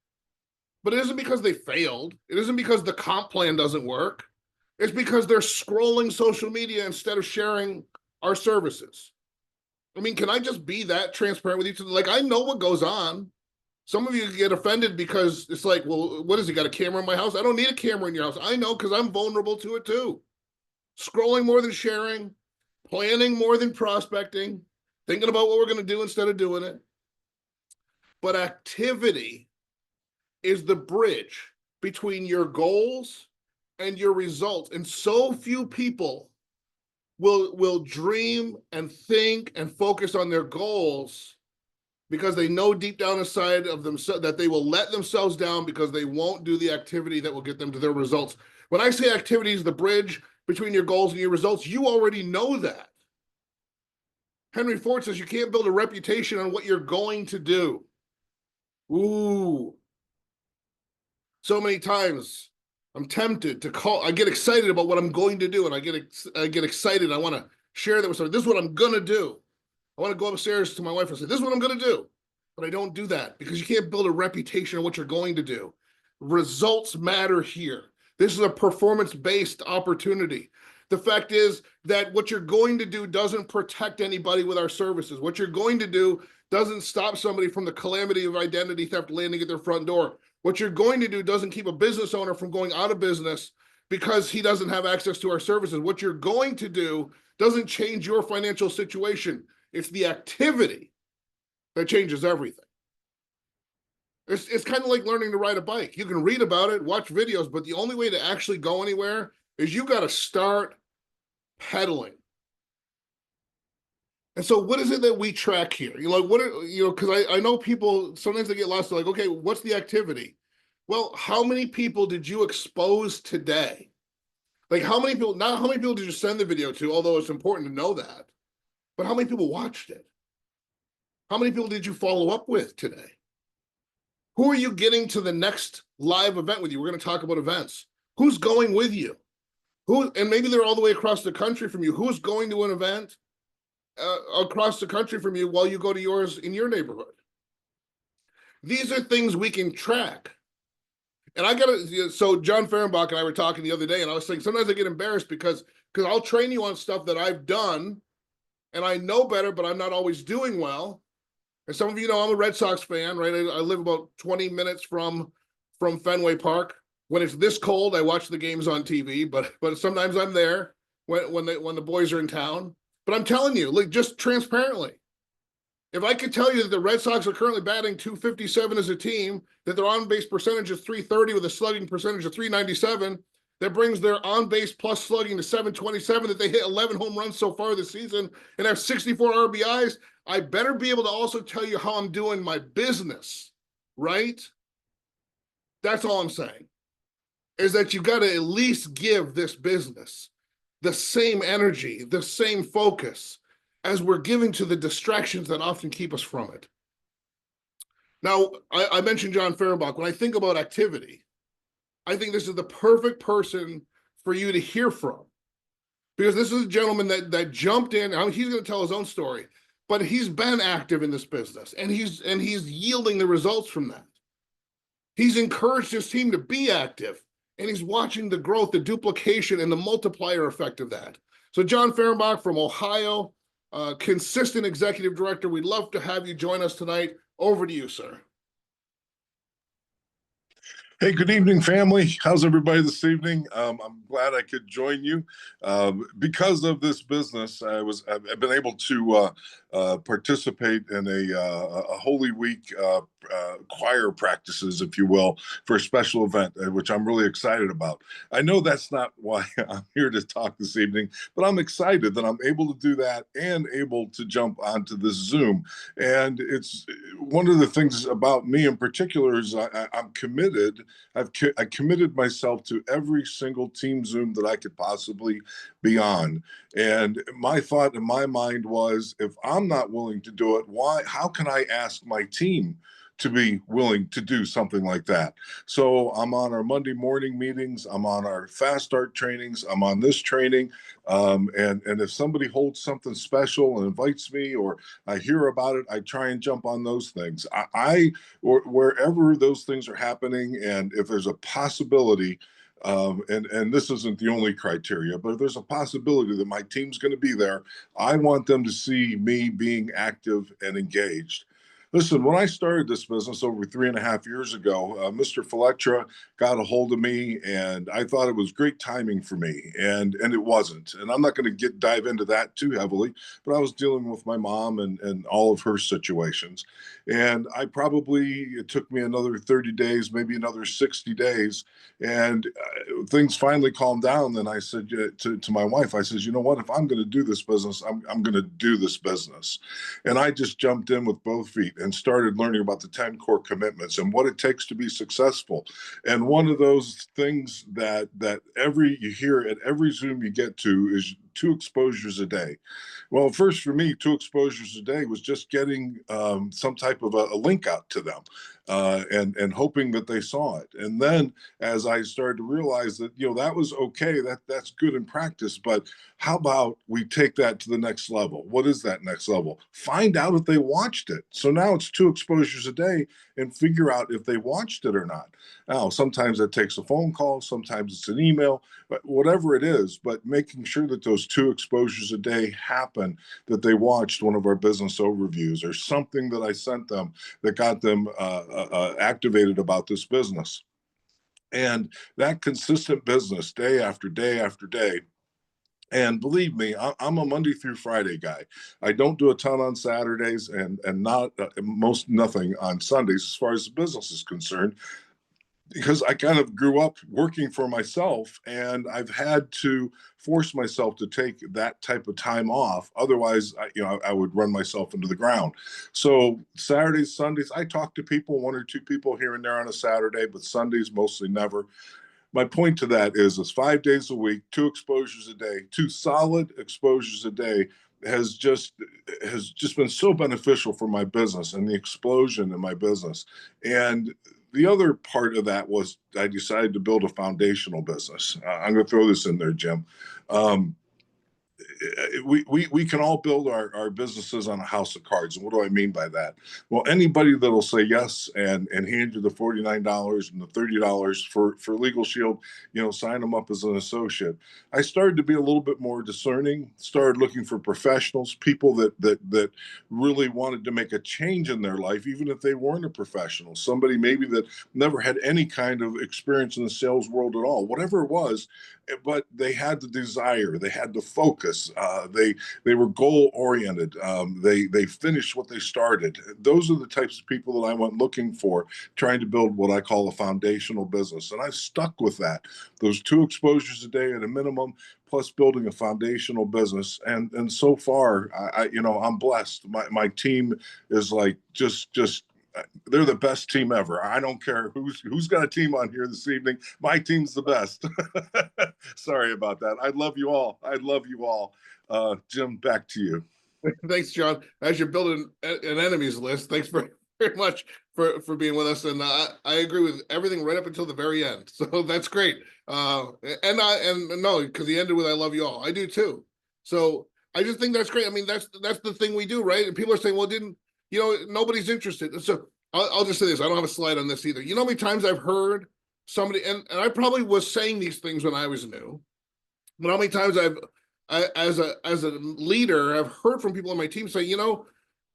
but it isn't because they failed. It isn't because the comp plan doesn't work. It's because they're scrolling social media instead of sharing our services. I mean, can I just be that transparent with you? Like, I know what goes on. Some of you get offended because it's like, well, what has he got, a camera in my house? I don't need a camera in your house. I know because I'm vulnerable to it too. Scrolling more than sharing, planning more than prospecting, thinking about what we're going to do instead of doing it. But activity is the bridge between your goals and your results. And so few people will dream and think and focus on their goals because they know deep down inside of themselves that they will let themselves down because they won't do the activity that will get them to their results. When I say activity is the bridge between your goals and your results, you already know that. Henry Ford says you can't build a reputation on what you're going to do. Ooh. So many times I'm tempted to call, I get excited about what I'm going to do, and I get excited. I want to share that with somebody. This is what I'm going to do. I want to go upstairs to my wife and say, this is what I'm going to do. But I don't do that because you can't build a reputation on what you're going to do. Results matter here. This is a performance-based opportunity. The fact is that what you're going to do doesn't protect anybody with our services. What you're going to do doesn't stop somebody from the calamity of identity theft landing at their front door. What you're going to do doesn't keep a business owner from going out of business because he doesn't have access to our services. What you're going to do doesn't change your financial situation. It's the activity that changes everything. It's kind of like learning to ride a bike. You can read about it, watch videos, but the only way to actually go anywhere is you got to start pedaling. And so what is it that we track here? Because I know people, sometimes they get lost. They're like, okay, what's the activity? Well, how many people did you expose today? Like how many people, not how many people did you send the video to, although it's important to know that, but how many people watched it? How many people did you follow up with today? Who are you getting to the next live event with you? We're going to talk about events. Who's going with you? And maybe they're all the way across the country from you. Who's going to an event across the country from you while you go to yours in your neighborhood? These are things we can track. And so John Fehrenbach and I were talking the other day, and I was saying, sometimes I get embarrassed because I'll train you on stuff that I've done and I know better, but I'm not always doing well. And some of you know I'm a Red Sox fan, right? I live about 20 minutes from Fenway Park. When it's this cold, I watch the games on TV, but sometimes I'm there when the boys are in town. But I'm telling you, like, just transparently, if I could tell you that the Red Sox are currently batting .257 as a team, that their on-base percentage is .330 with a slugging percentage of .397, that brings their on-base plus slugging to .727, that they hit 11 home runs so far this season and have 64 RBIs, I better be able to also tell you how I'm doing my business, right? That's all I'm saying, is that you've got to at least give this business the same energy, the same focus as we're giving to the distractions that often keep us from it. Now, I mentioned John Fehrenbach. When I think about activity, I think this is the perfect person for you to hear from, because this is a gentleman that jumped in. I mean, he's going to tell his own story, but he's been active in this business, and he's yielding the results from that. He's encouraged his team to be active, and he's watching the growth, the duplication, and the multiplier effect of that. So John Fehrenbach from Ohio, consistent executive director. We'd love to have you join us tonight. Over to you, sir. Hey, good evening, family. How's everybody this evening? I'm glad I could join you. Because of this business, I've been able to participate in a Holy Week choir practices, if you will, for a special event, which I'm really excited about. I know that's not why I'm here to talk this evening, but I'm excited that I'm able to do that and able to jump onto this Zoom. And it's one of the things about me in particular is I'm committed. I committed myself to every single team Zoom that I could possibly be on. And my thought in my mind was, if I'm not willing to do it, how can I ask my team to be willing to do something like that? So I'm on our Monday morning meetings. I'm on our fast start trainings. I'm on this training. And if somebody holds something special and invites me, or I hear about it, I try and jump on those things. Or wherever those things are happening, and if there's a possibility, and this isn't the only criteria, but if there's a possibility that my team's going to be there, I want them to see me being active and engaged. Listen, when I started this business over 3.5 years ago, Mr. Fletcher got a hold of me, and I thought it was great timing for me, and it wasn't. And I'm not going to dive into that too heavily, but I was dealing with my mom and all of her situations. And it took me another 30 days, maybe another 60 days, and things finally calmed down. Then I said to my wife, I said, you know what, if I'm going to do this business, I'm going to do this business. And I just jumped in with both feet and started learning about the 10 core commitments and what it takes to be successful. And one of those things that you hear at every Zoom you get to is 2 exposures a day. Well, first for me, 2 exposures a day was just getting some type of a link out to them, and hoping that they saw it. And then as I started to realize that, that was okay, that's good in practice, but how about we take that to the next level? What is that next level? Find out if they watched it. So now it's 2 exposures a day, and figure out if they watched it or not. Now, sometimes it takes a phone call, sometimes it's an email, but whatever it is, but making sure that those 2 exposures a day happen, that they watched one of our business overviews or something that I sent them that got them activated about this business. And that consistent business day after day after day. And believe me, I'm a Monday through Friday guy. I don't do a ton on Saturdays, and not nothing on Sundays as far as the business is concerned, because I kind of grew up working for myself, and I've had to force myself to take that type of time off. Otherwise, I would run myself into the ground. So Saturdays, Sundays, I talk to people, 1 or 2 people here and there on a Saturday, but Sundays mostly never. My point to that is 5 days a week, 2 exposures a day, 2 solid exposures a day has just been so beneficial for my business and the explosion in my business. And the other part of that was I decided to build a foundational business. I'm going to throw this in there, Jim. We can all build our businesses on a house of cards. And what do I mean by that? Well, anybody that'll say yes and hand you the $49 and the $30 for Legal Shield, sign them up as an associate. I started to be a little bit more discerning, started looking for professionals, people that really wanted to make a change in their life, even if they weren't a professional, somebody maybe that never had any kind of experience in the sales world at all, whatever it was, but they had the desire, they had the focus, they were goal oriented, they finished what they started. Those are the types of people that I went looking for, trying to build what I call a foundational business, and I've stuck with that. Those 2 exposures a day at a minimum, plus building a foundational business, and so far, I'm blessed. My team is like just they're the best team ever. I don't care who's got a team on here this evening. My team's the best. Sorry about that. I love you all. I love you all. Jim, back to you. Thanks, John. As you're building an enemies list, thanks very much for being with us. And I agree with everything right up until the very end. So that's great. And no, because he ended with "I love you all." I do too. So I just think that's great. I mean, that's the thing we do, right? And people are saying, "Well, nobody's interested." So I'll just say this. I don't have a slide on this either. You know how many times I've heard somebody, and I probably was saying these things when I was new, but how many times as a leader, I've heard from people on my team say,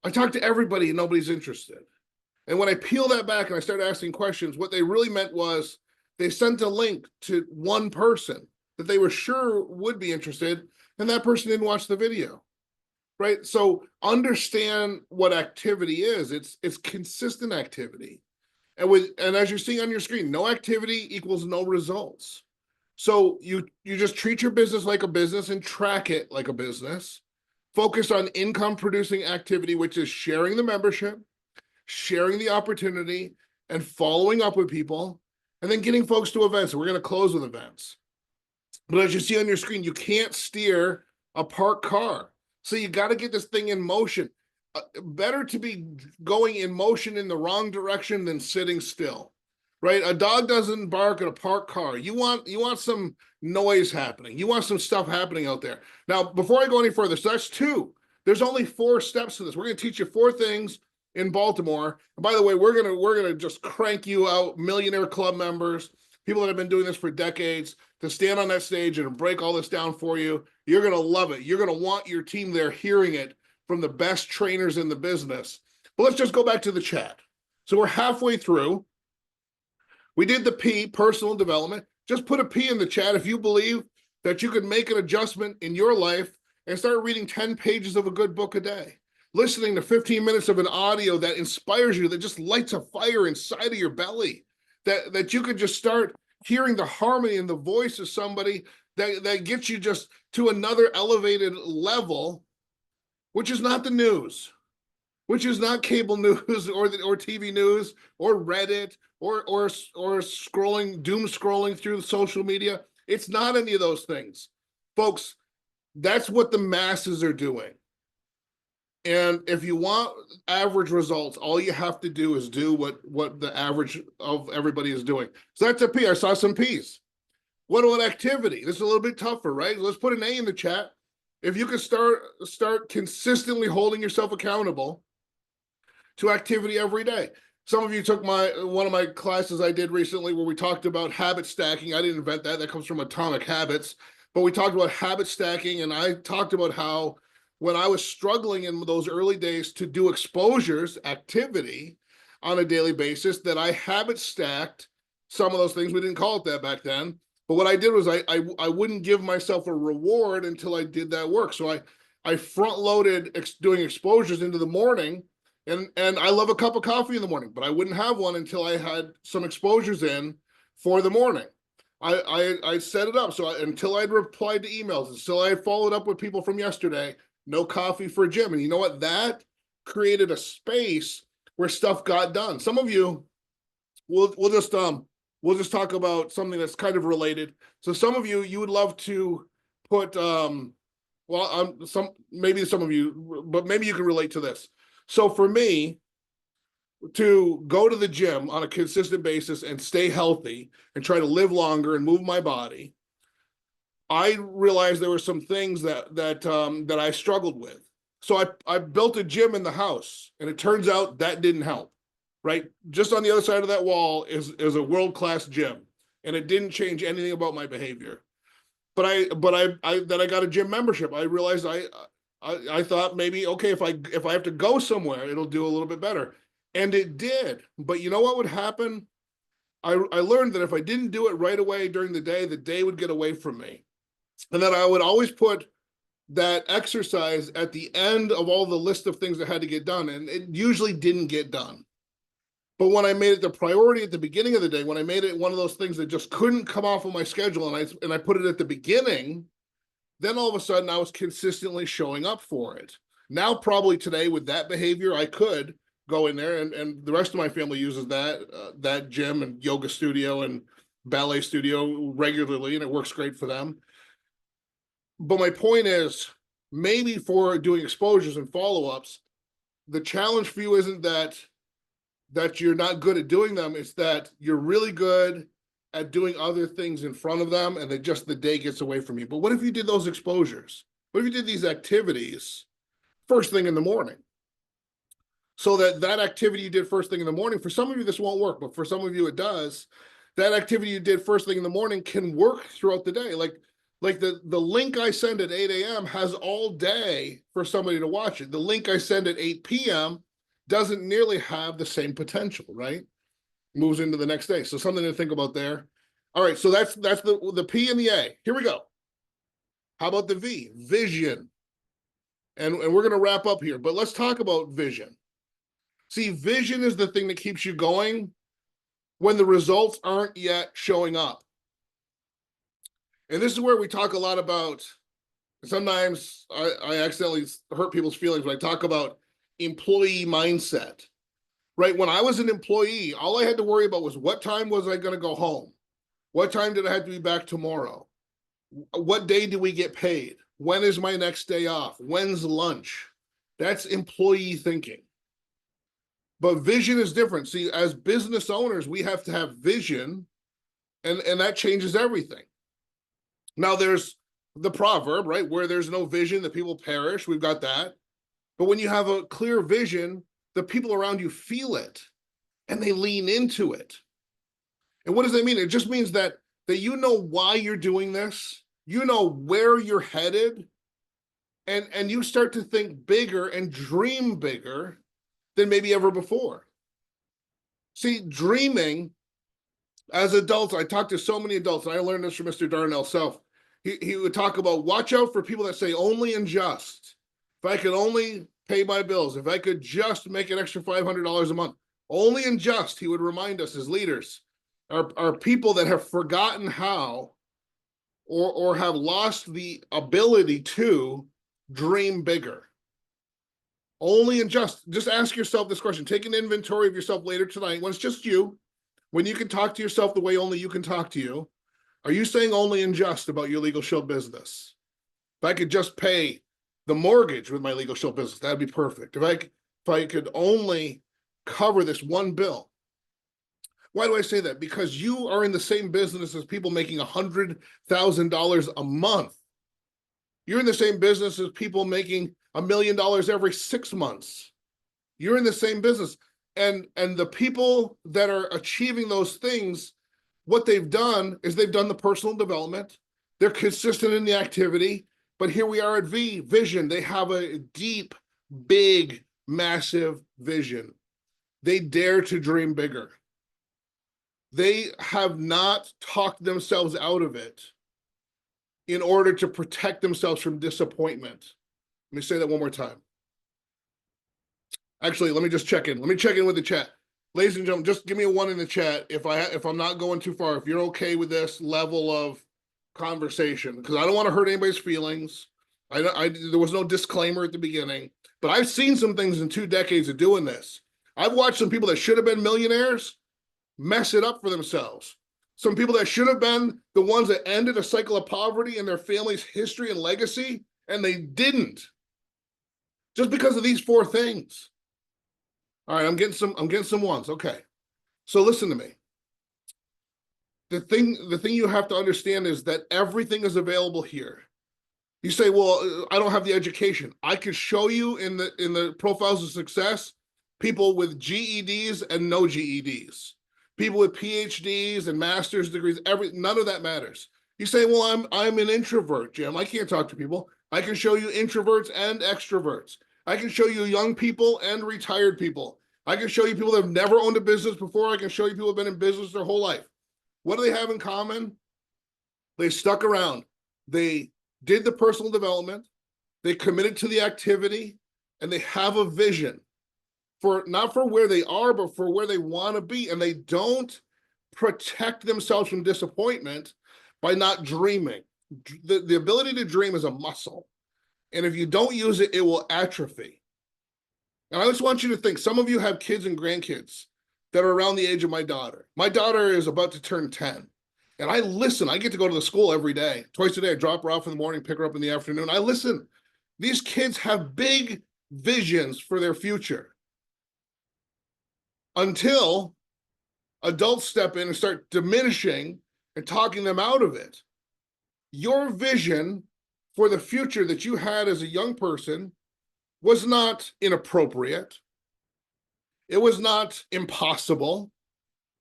I talk to everybody and nobody's interested. And when I peel that back and I start asking questions, what they really meant was they sent a link to one person that they were sure would be interested, and that person didn't watch the video. Right? So understand what activity is. It's consistent activity. And as you're seeing on your screen, no activity equals no results. So you just treat your business like a business and track it like a business. Focus on income producing activity, which is sharing the membership, sharing the opportunity, and following up with people, and then getting folks to events. We're going to close with events. But as you see on your screen, you can't steer a parked car. So you got to get this thing in motion. Better to be going in motion in the wrong direction than sitting still. Right? A dog doesn't bark at a parked car. You want some noise happening. You want some stuff happening out there. Now, before I go any further, so that's 2. There's only 4 steps to this. We're going to teach you 4 things in Baltimore. And by the way, we're gonna just crank you out, Millionaire Club members, people that have been doing this for decades, to stand on that stage and break all this down for you. You're gonna love it. You're gonna want your team there hearing it from the best trainers in the business. But let's just go back to the chat. So we're halfway through. We did the P, personal development. Just put a P in the chat if you believe that you can make an adjustment in your life and start reading 10 pages of a good book a day. Listening to 15 minutes of an audio that inspires you, that just lights a fire inside of your belly. That you could just start hearing the harmony and the voice of somebody that gets you just to another elevated level, which is not the news, which is not cable news or TV news or Reddit or doom scrolling through social media. It's not any of those things. Folks, that's what the masses are doing. And if you want average results, all you have to do is do what the average of everybody is doing. So that's a P. I saw some P's. What about activity? This is a little bit tougher, right? Let's put an A in the chat. If you can start consistently holding yourself accountable to activity every day. Some of you took one of my classes I did recently where we talked about habit stacking. I didn't invent that. That comes from Atomic Habits. But we talked about habit stacking, and I talked about how when I was struggling in those early days to do exposures, activity on a daily basis, that I habit stacked some of those things. We didn't call it that back then. But what I did was I wouldn't give myself a reward until I did that work. So I front loaded doing exposures into the morning. And I love a cup of coffee in the morning, but I wouldn't have one until I had some exposures in for the morning. I set it up. So until I'd replied to emails, until I followed up with people from yesterday, no coffee for Jim. And you know what? That created a space where stuff got done. Some of you, we'll just talk about something that's kind of related. So some of you would love to put, maybe some of you, but maybe you can relate to this. So for me, to go to the gym on a consistent basis and stay healthy and try to live longer and move my body, I realized there were some things that I struggled with. So I built a gym in the house, and it turns out that didn't help, right? Just on the other side of that wall is a world-class gym, and it didn't change anything about my behavior. But I got a gym membership. I realized I thought maybe, okay, if I have to go somewhere, it'll do a little bit better. And it did. But you know what would happen? I learned that if I didn't do it right away during the day would get away from me. And that I would always put that exercise at the end of all the list of things that had to get done. And it usually didn't get done. But when I made it the priority at the beginning of the day, when I made it one of those things that just couldn't come off of my schedule, and I put it at the beginning, then all of a sudden I was consistently showing up for it. Now, probably today with that behavior, I could go in there, and the rest of my family uses that gym and yoga studio and ballet studio regularly, and it works great for them. But my point is, maybe for doing exposures and follow-ups, the challenge for you isn't that you're not good at doing them, it's that you're really good at doing other things in front of them, and the day gets away from you. But what if you did those exposures? What if you did these activities first thing in the morning? So that activity you did first thing in the morning, for some of you this won't work, but for some of you it does. That activity you did first thing in the morning can work throughout the day. Like the link I send at 8 a.m. has all day for somebody to watch it. The link I send at 8 p.m. doesn't nearly have the same potential, right? Moves into the next day. So something to think about there. All right, so that's the P and the A. Here we go. How about the V? Vision. And we're going to wrap up here, but let's talk about vision. See, vision is the thing that keeps you going when the results aren't yet showing up. And this is where we talk a lot about, sometimes I accidentally hurt people's feelings when I talk about employee mindset, right? When I was an employee, all I had to worry about was what time was I going to go home? What time did I have to be back tomorrow? What day do we get paid? When is my next day off? When's lunch? That's employee thinking. But vision is different. See, as business owners, we have to have vision, and that changes everything. Now, there's the proverb, right? Where there's no vision, the people perish. We've got that. But when you have a clear vision, the people around you feel it, and they lean into it. And what does that mean? It just means that you know why you're doing this, you know where you're headed, and you start to think bigger and dream bigger than maybe ever before. See, dreaming, as adults, I talk to so many adults, and I learned this from Mr. Darnell Self. He would talk about, watch out for people that say only and just. If I could only pay my bills, if I could just make an extra $500 a month, only and just, he would remind us as leaders, are people that have forgotten how or have lost the ability to dream bigger. Only and just ask yourself this question. Take an inventory of yourself later tonight when it's just you, when you can talk to yourself the way only you can talk to you. Are you saying only and just about your Legal Shield business? If I could just pay the mortgage with my Legal Shield business, that'd be perfect. If I could only cover this one bill. Why do I say that? Because you are in the same business as people making $100,000 a month. You're in the same business as people making $1 million every 6 months. You're in the same business. And the people that are achieving those things, what they've done is they've done the personal development. They're consistent in the activity. But here we are at vision. They have a deep, big, massive vision. They dare to dream bigger. They have not talked themselves out of it in order to protect themselves from disappointment. Let me say that one more time. Actually, let me just check in. Let me check in with the chat. Ladies and gentlemen, just give me a 1 in the chat if I'm not going too far, if you're okay with this level of conversation, because I don't want to hurt anybody's feelings. There was no disclaimer at the beginning, but I've seen some things in 2 decades of doing this. I've watched some people that should have been millionaires mess it up for themselves. Some people that should have been the ones that ended a cycle of poverty in their family's history and legacy, and they didn't. Just because of these 4 things. All right, I'm getting some ones. Okay. So listen to me. The thing you have to understand is that everything is available here. You say, well, I don't have the education. I could show you in the profiles of success, people with GEDs and no GEDs. People with PhDs and master's degrees, none of that matters. You say, well, I'm an introvert, Jim. I can't talk to people. I can show you introverts and extroverts. I can show you young people and retired people. I can show you people that have never owned a business before. I can show you people who have been in business their whole life. What do they have in common? They stuck around. They did the personal development. They committed to the activity, and they have a vision. Not for where they are, but for where they want to be. And they don't protect themselves from disappointment by not dreaming. The ability to dream is a muscle. And if you don't use it, it will atrophy. And I just want you to think, some of you have kids and grandkids that are around the age of my daughter. My daughter is about to turn 10. And I listen. I get to go to the school every day, twice a day. I drop her off in the morning, pick her up in the afternoon. I listen. These kids have big visions for their future until adults step in and start diminishing and talking them out of it. Your vision for the future that you had as a young person was not inappropriate. It was not impossible,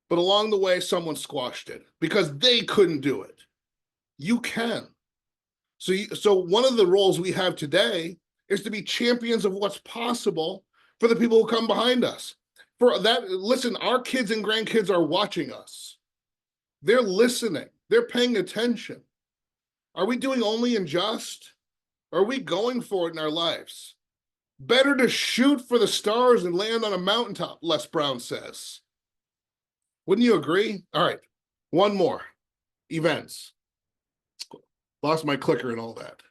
but along the way, someone squashed it because they couldn't do it. You can. So one of the roles we have today is to be champions of what's possible for the people who come behind us. For that, listen, our kids and grandkids are watching us. They're listening. They're paying attention. Are we doing only and just? Are we going for it in our lives? Better to shoot for the stars and land on a mountaintop, Les Brown says. Wouldn't you agree? All right, one more. Events. Lost my clicker and all that.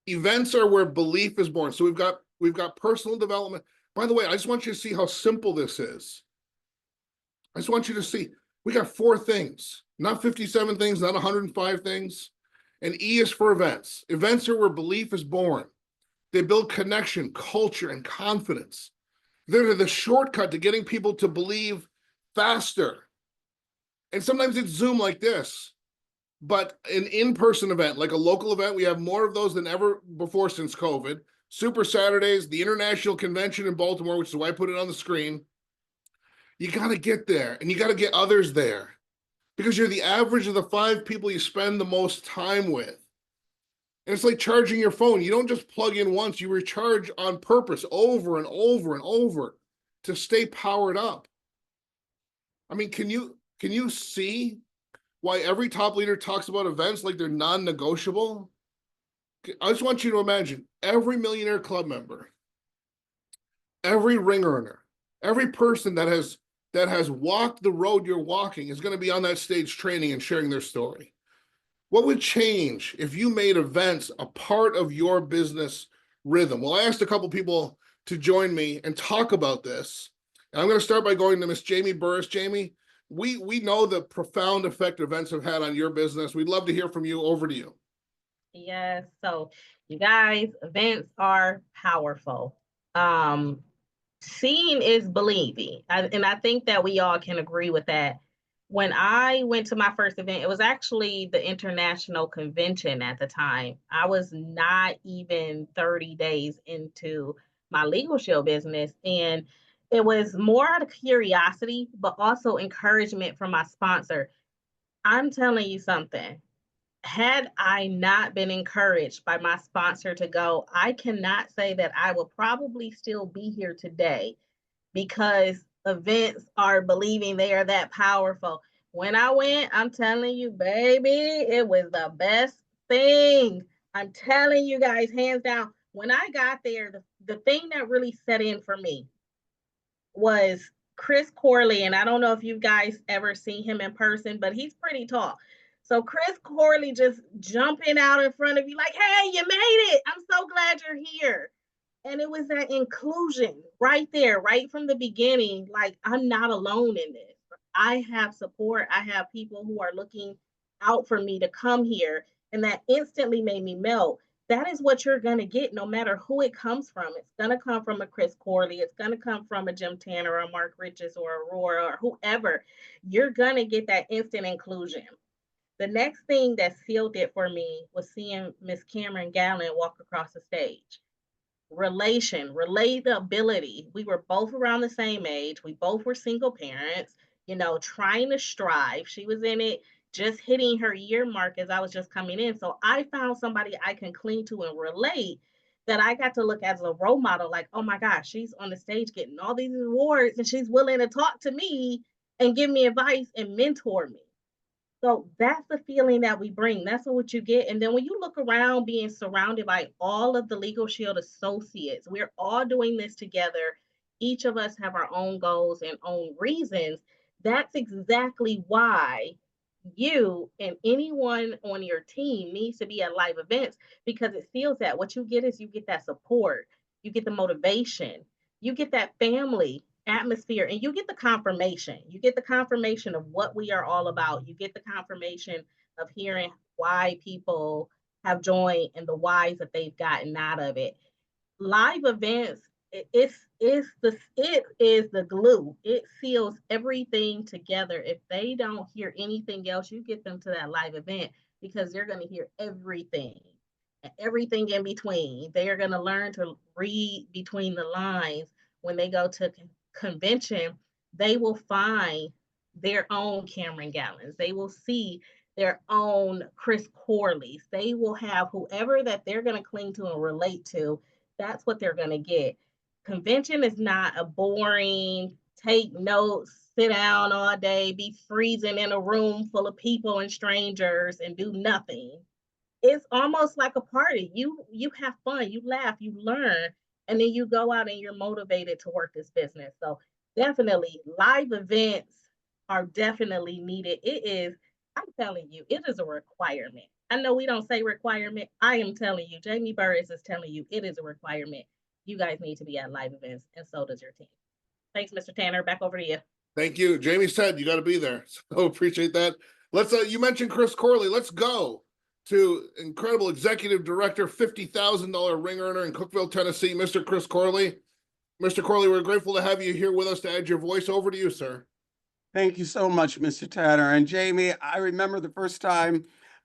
Events are where belief is born. So we've got personal development. By the way, I just want you to see how simple this is. I just want you to see, we got 4 things, not 57 things, not 105 things. And E is for events. Events are where belief is born. They build connection, culture, and confidence. They're the shortcut to getting people to believe faster. And sometimes it's Zoom like this, but an in-person event, like a local event, we have more of those than ever before since COVID. Super Saturdays, the International Convention in Baltimore, which is why I put it on the screen. You got to get there, and you got to get others there, because you're the average of the 5 people you spend the most time with. And it's like charging your phone. You don't just plug in once, you recharge on purpose over and over and over to stay powered up. I mean, can you see why every top leader talks about events like they're non-negotiable? I just want you to imagine every Millionaire Club member, every ring earner, every person that has walked the road you're walking is going to be on that stage training and sharing their story. What would change if you made events a part of your business rhythm? Well, I asked a couple people to join me and talk about this. And I'm going to start by going to Miss Jamie Burris. Jamie, we know the profound effect events have had on your business. We'd love to hear from you. Over to you. Yes. So you guys, events are powerful. Seeing is believing. And I think that we all can agree with that. When I went to my first event, it was actually the International Convention at the time. I was not even 30 days into my Legal Shield business. And it was more out of curiosity, but also encouragement from my sponsor. I'm telling you something. Had I not been encouraged by my sponsor to go, I cannot say that I will probably still be here today, because events are believing they are that powerful. When I went, I'm telling you, baby, it was the best thing. I'm telling you guys, hands down. When I got there, the thing that really set in for me was Chris Corley. And I don't know if you guys ever seen him in person, but he's pretty tall. So Chris Corley just jumping out in front of you like, hey, you made it. I'm so glad you're here. And it was that inclusion right there, right from the beginning. Like, I'm not alone in this. I have support. I have people who are looking out for me to come here. And that instantly made me melt. That is what you're going to get no matter who it comes from. It's going to come from a Chris Corley. It's going to come from a Jim Tanner or a Mark Riches or Aurora or whoever. You're going to get that instant inclusion. The next thing that sealed it for me was seeing Miss Cameron Gallen walk across the stage. Relatability. We were both around the same age. We both were single parents, trying to strive. She was in it, just hitting her year mark as I was just coming in. So I found somebody I can cling to and relate, that I got to look as a role model, like, oh my gosh, she's on the stage getting all these awards and she's willing to talk to me and give me advice and mentor me. So that's the feeling that we bring. That's what you get. And then when you look around being surrounded by all of the Legal Shield associates, we're all doing this together. Each of us have our own goals and own reasons. That's exactly why you and anyone on your team needs to be at live events, because it feels that what you get is you get that support. you get the motivation, you get that family atmosphere, and you get the confirmation. You get the confirmation of what we are all about. You get the confirmation of hearing why people have joined and the whys that they've gotten out of it. Live events, it is the glue. It seals everything together. If they don't hear anything else, you get them to that live event because they're going to hear everything, everything in between. They are going to learn to read between the lines. When they go to convention, they will find their own Cameron Gallons. They will see their own Chris Corleys. They will have whoever that they're going to cling to and relate to. That's what they're going to get. Convention is not a boring, take notes, sit down all day, be freezing in a room full of people and strangers and do nothing. It's almost like a party. You have fun, you laugh, you learn, and then you go out and you're motivated to work this business. So definitely live events are definitely needed. It is, I'm telling you, it is a requirement. I know we don't say requirement. I am telling you, Jamie Burris is telling you it is a requirement. You guys need to be at live events, and so does your team. Thanks, Mr. Tanner. Back over to you. Thank you. Jamie said you got to be there. So appreciate that. Let's you mentioned Chris Corley. Let's go to incredible executive director, $50,000 ring earner in Cookeville, Tennessee, Mr. Chris Corley. Mr. Corley, we're grateful to have you here with us to add your voice. Over to you, sir. Thank you so much, Mr. Tanner. And Jamie, I remember the first time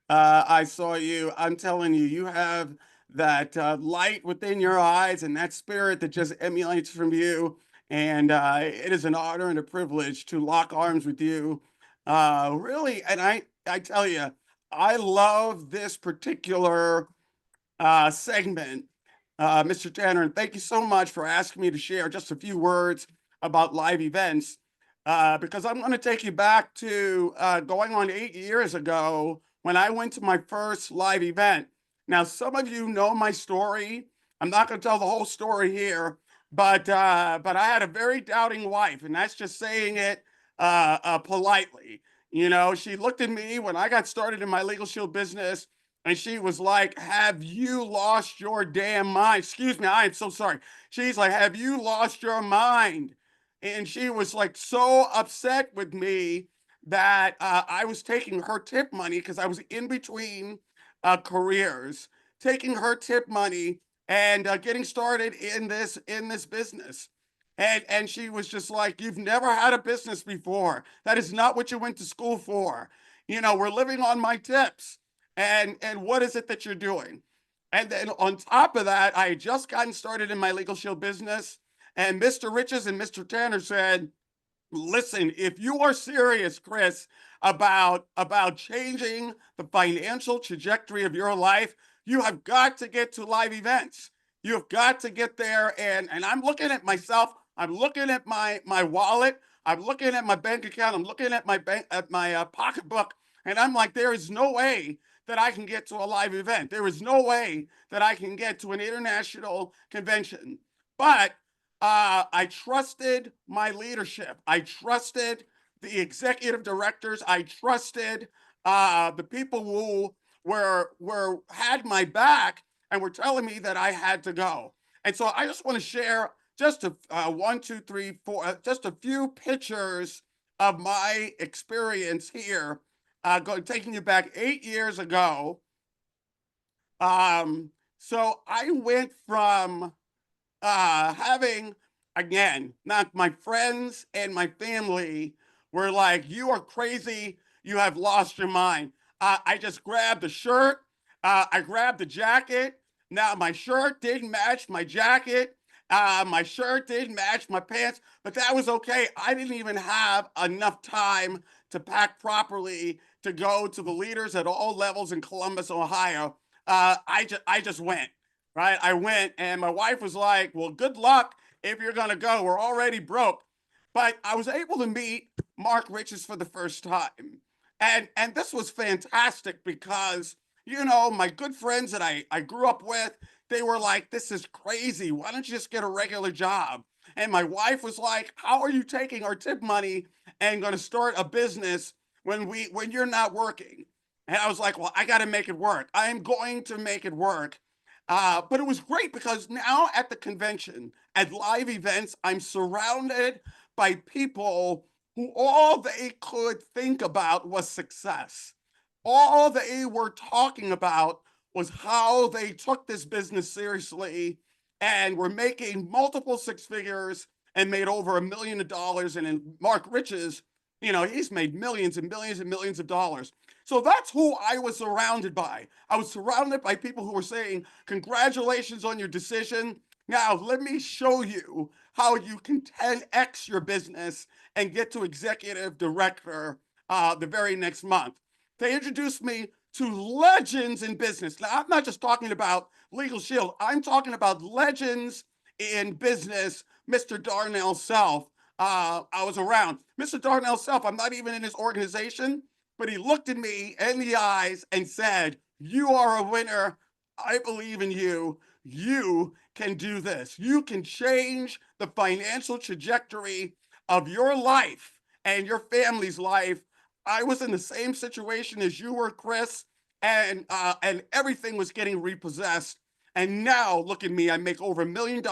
I saw you. I'm telling you, you have that light within your eyes and that spirit that just emulates from you. And it is an honor and a privilege to lock arms with you. Really, and I tell you, I love this particular segment, Mr. Tanner. And thank you so much for asking me to share just a few words about live events. Because I'm going to take you back to going on 8 years ago when I went to my first live event. Now, some of you know my story. I'm not going to tell the whole story here, but I had a very doubting wife, and that's just saying it politely. You know, she looked at me when I got started in my Legal Shield business, and she was like, "Have you lost your damn mind?" Excuse me, I am so sorry. She's like, "Have you lost your mind?" And she was like so upset with me that I was taking her tip money because I was in between careers, taking her tip money and getting started in this business. And she was just like, "You've never had a business before. That is not what you went to school for. You know, we're living on my tips. And what is it that you're doing?" And then on top of that, I had just gotten started in my Legal Shield business. And Mr. Riches and Mr. Tanner said, "Listen, if you are serious, Chris, about changing the financial trajectory of your life, you have got to get to live events. You have got to get there." And I'm looking at myself. I'm looking at my wallet. I'm looking at my bank account. I'm looking at my pocketbook, and I'm like, there is no way that I can get to a live event. There is no way that I can get to an international convention. But I trusted my leadership. I trusted the executive directors. I trusted the people who had my back and were telling me that I had to go. And so I just want to share just one, two, three, four, just a few pictures of my experience here, taking you back 8 years ago. So I went from having, again, not my friends and my family were like, "You are crazy, you have lost your mind." I just grabbed the shirt, I grabbed the jacket. Now my shirt didn't match my jacket, my shirt didn't match my pants, but that was okay. I didn't even have enough time to pack properly to go to the leaders at all levels in Columbus, Ohio. I just went. Right? I went, and my wife was like, "Well, good luck if you're going to go. We're already broke." But I was able to meet Mark Riches for the first time. And this was fantastic because, you know, my good friends that I grew up with, they were like, "This is crazy. Why don't you just get a regular job?" And my wife was like, "How are you taking our tip money and going to start a business when you're not working?" And I was like, "Well, I got to make it work. I am going to make it work." But it was great because now at the convention, at live events, I'm surrounded by people who all they could think about was success. All they were talking about was how they took this business seriously and were making multiple six figures and made over $1 million. And in Mark Riches, you know, he's made millions and millions and millions of dollars. So that's who I was surrounded by. I was surrounded by people who were saying, congratulations on your decision. Now, let me show you how you can 10x your business and get to executive director the very next month. They introduced me to legends in business. Now, I'm not just talking about Legal Shield. I'm talking about legends in business. Mr. Darnell Self, I was around. Mr. Darnell Self, I'm not even in his organization, but he looked at me in the eyes and said, you are a winner. I believe in you. You can do this. You can change the financial trajectory of your life and your family's life. I was in the same situation as you were, Chris, and everything was getting repossessed. And now look at me, I make over $1 million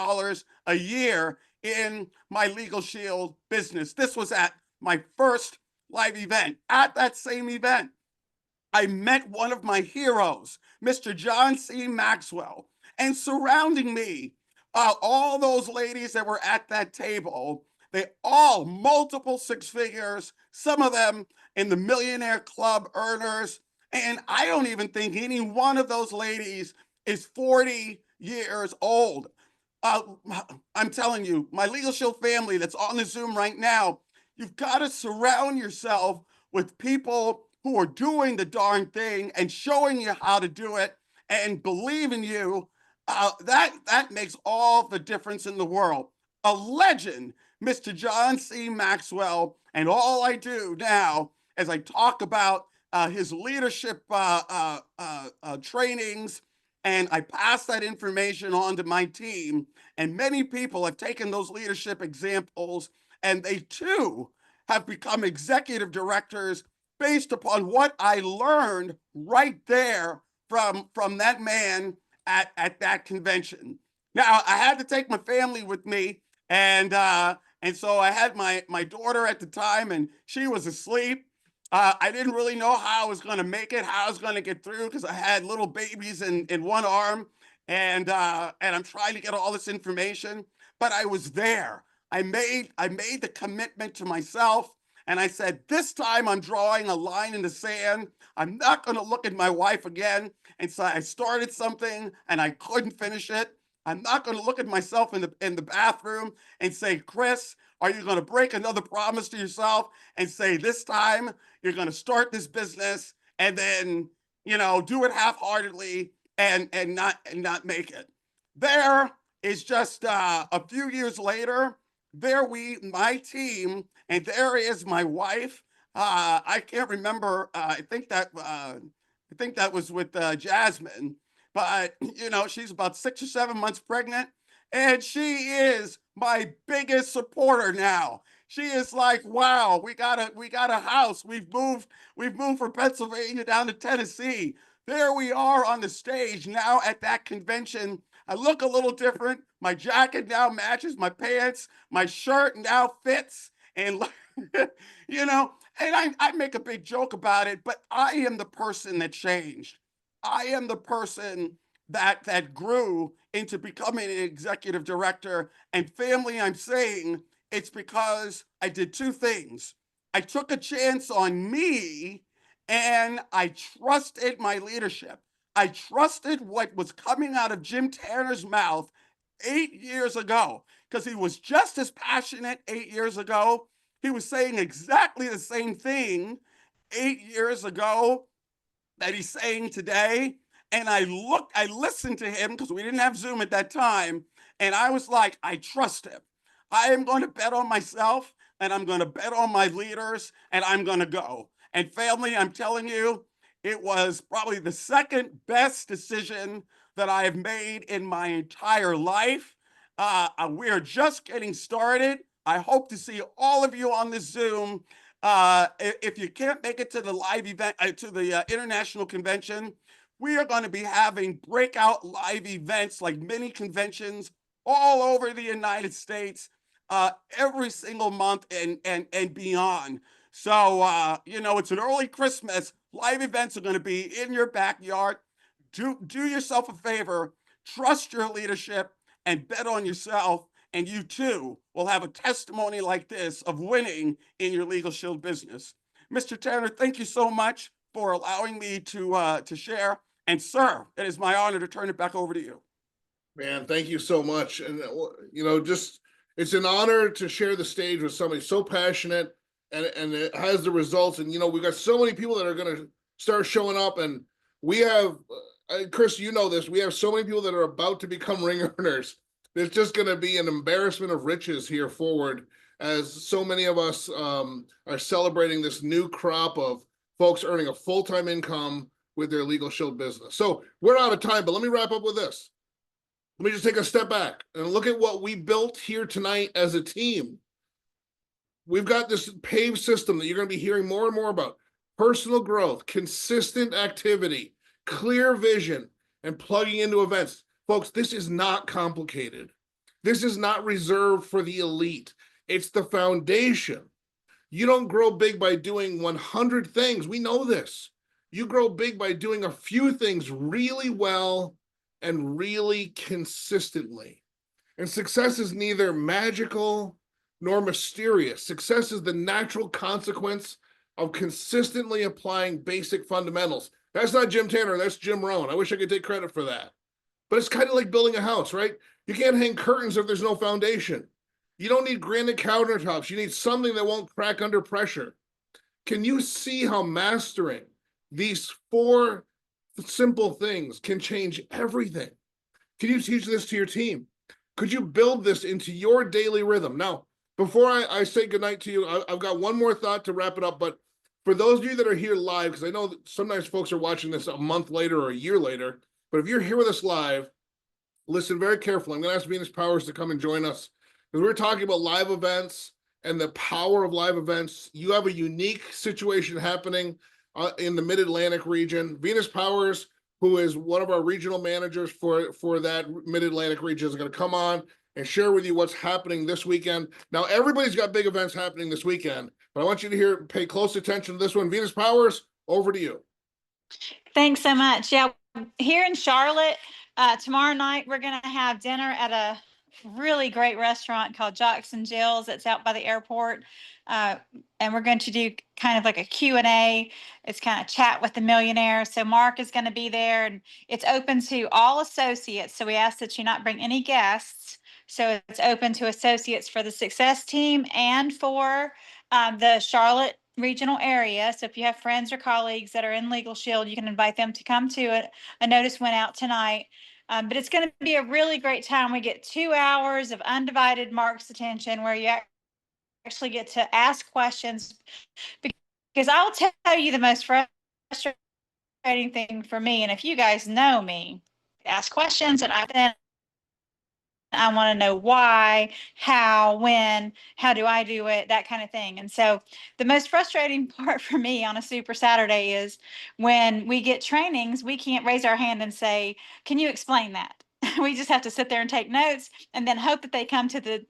a year in my Legal Shield business. This was at my first live event. At that same event, I met one of my heroes, Mr. John C. Maxwell, and surrounding me, all those ladies that were at that table, they all multiple six figures, some of them in the Millionaire Club earners. And I don't even think any one of those ladies is 40 years old. I'm telling you, my Legal Shield family that's on the Zoom right now, you've got to surround yourself with people who are doing the darn thing and showing you how to do it and believe in you. That makes all the difference in the world. A legend, Mr. John C. Maxwell, and all I do now as I talk about his leadership trainings, and I pass that information on to my team. And many people have taken those leadership examples, and they too have become executive directors based upon what I learned right there from that man at that convention. Now, I had to take my family with me, and so I had my daughter at the time, and she was asleep. I didn't really know how I was going to make it, how I was going to get through, because I had little babies in one arm, and I'm trying to get all this information. But I was there. I made the commitment to myself, and I said, this time I'm drawing a line in the sand. I'm not going to look at my wife again. And so I started something, and I couldn't finish it. I'm not going to look at myself in the bathroom and say, Chris, are you going to break another promise to yourself and say, this time you're going to start this business and then, you know, do it half-heartedly and not make it? There is just a few years later, my team, and there is my wife. I can't remember. I think that was with Jasmine. But, you know, she's about 6 or 7 months pregnant, and she is my biggest supporter now. She is like, wow, we got a house. We've moved from Pennsylvania down to Tennessee. There we are on the stage now at that convention. I look a little different. My jacket now matches my pants. My shirt now fits. And, you know, and I make a big joke about it, but I am the person that changed. I am the person that grew into becoming an executive director. And family, I'm saying it's because I did two things. I took a chance on me, and I trusted my leadership. I trusted what was coming out of Jim Tanner's mouth 8 years ago, because he was just as passionate 8 years ago. He was saying exactly the same thing 8 years ago that he's saying today. And I listened to him because we didn't have Zoom at that time. And I was like, I trust him. I am going to bet on myself, and I'm going to bet on my leaders, and I'm going to go. And family, I'm telling you, it was probably the second best decision that I have made in my entire life. We're just getting started. I hope to see all of you on this Zoom. If you can't make it to the live event, to the international convention, we are going to be having breakout live events like mini conventions all over the United States every single month and beyond. So, you know, it's an early Christmas. Live events are going to be in your backyard. Do yourself a favor, trust your leadership, and bet on yourself. And you too will have a testimony like this of winning in your Legal Shield business. Mr. Tanner, thank you so much for allowing me to share. And sir, it is my honor to turn it back over to you. Man, thank you so much. And, you know, just, it's an honor to share the stage with somebody so passionate and it has the results. And, you know, we've got so many people that are going to start showing up, and we have, Chris, you know this, we have so many people that are about to become ring earners. It's just going to be an embarrassment of riches here forward, as so many of us are celebrating this new crop of folks earning a full-time income with their Legal Shield business. So we're out of time, but let me wrap up with this. Let me just take a step back and look at what we built here tonight as a team. We've got this PAVE system that you're going to be hearing more and more about. Personal growth, consistent activity, clear vision, and plugging into events. Folks, this is not complicated. This is not reserved for the elite. It's the foundation. You don't grow big by doing 100 things. We know this. You grow big by doing a few things really well and really consistently. And success is neither magical nor mysterious. Success is the natural consequence of consistently applying basic fundamentals. That's not Jim Tanner, that's Jim Rohn. I wish I could take credit for that. But it's kind of like building a house, right? You can't hang curtains if there's no foundation. You don't need granite countertops. You need something that won't crack under pressure. Can you see how mastering these 4 simple things can change everything? Can you teach this to your team? Could you build this into your daily rhythm? Now, before I say goodnight to you, I've got one more thought to wrap it up. But for those of you that are here live, because I know that sometimes folks are watching this a month later or a year later, but if you're here with us live, listen very carefully. I'm going to ask Venus Powers to come and join us, because we're talking about live events and the power of live events. You have a unique situation happening in the Mid-Atlantic region. Venus Powers, who is one of our regional managers for that Mid-Atlantic region, is going to come on and share with you what's happening this weekend. Now, everybody's got big events happening this weekend, but I want you to pay close attention to this one. Venus Powers, over to you. Thanks so much. Yeah, here in Charlotte, tomorrow night, we're going to have dinner at a really great restaurant called Jocks and Jills. It's out by the airport. And we're going to do kind of like a Q&A. It's kind of chat with the millionaire. So Mark is going to be there, and it's open to all associates. So we ask that you not bring any guests. So it's open to associates for the success team and for the Charlotte regional area. So if you have friends or colleagues that are in Legal Shield, you can invite them to come to it. A notice went out tonight. But it's going to be a really great time. We get 2 hours of undivided Mark's attention, where you actually get to ask questions. Because I'll tell you the most frustrating thing for me, and if you guys know me, ask questions, and I want to know why, how, when, how do I do it, that kind of thing. And so the most frustrating part for me on a Super Saturday is when we get trainings, we can't raise our hand and say, can you explain that? We just have to sit there and take notes and then hope that they come to the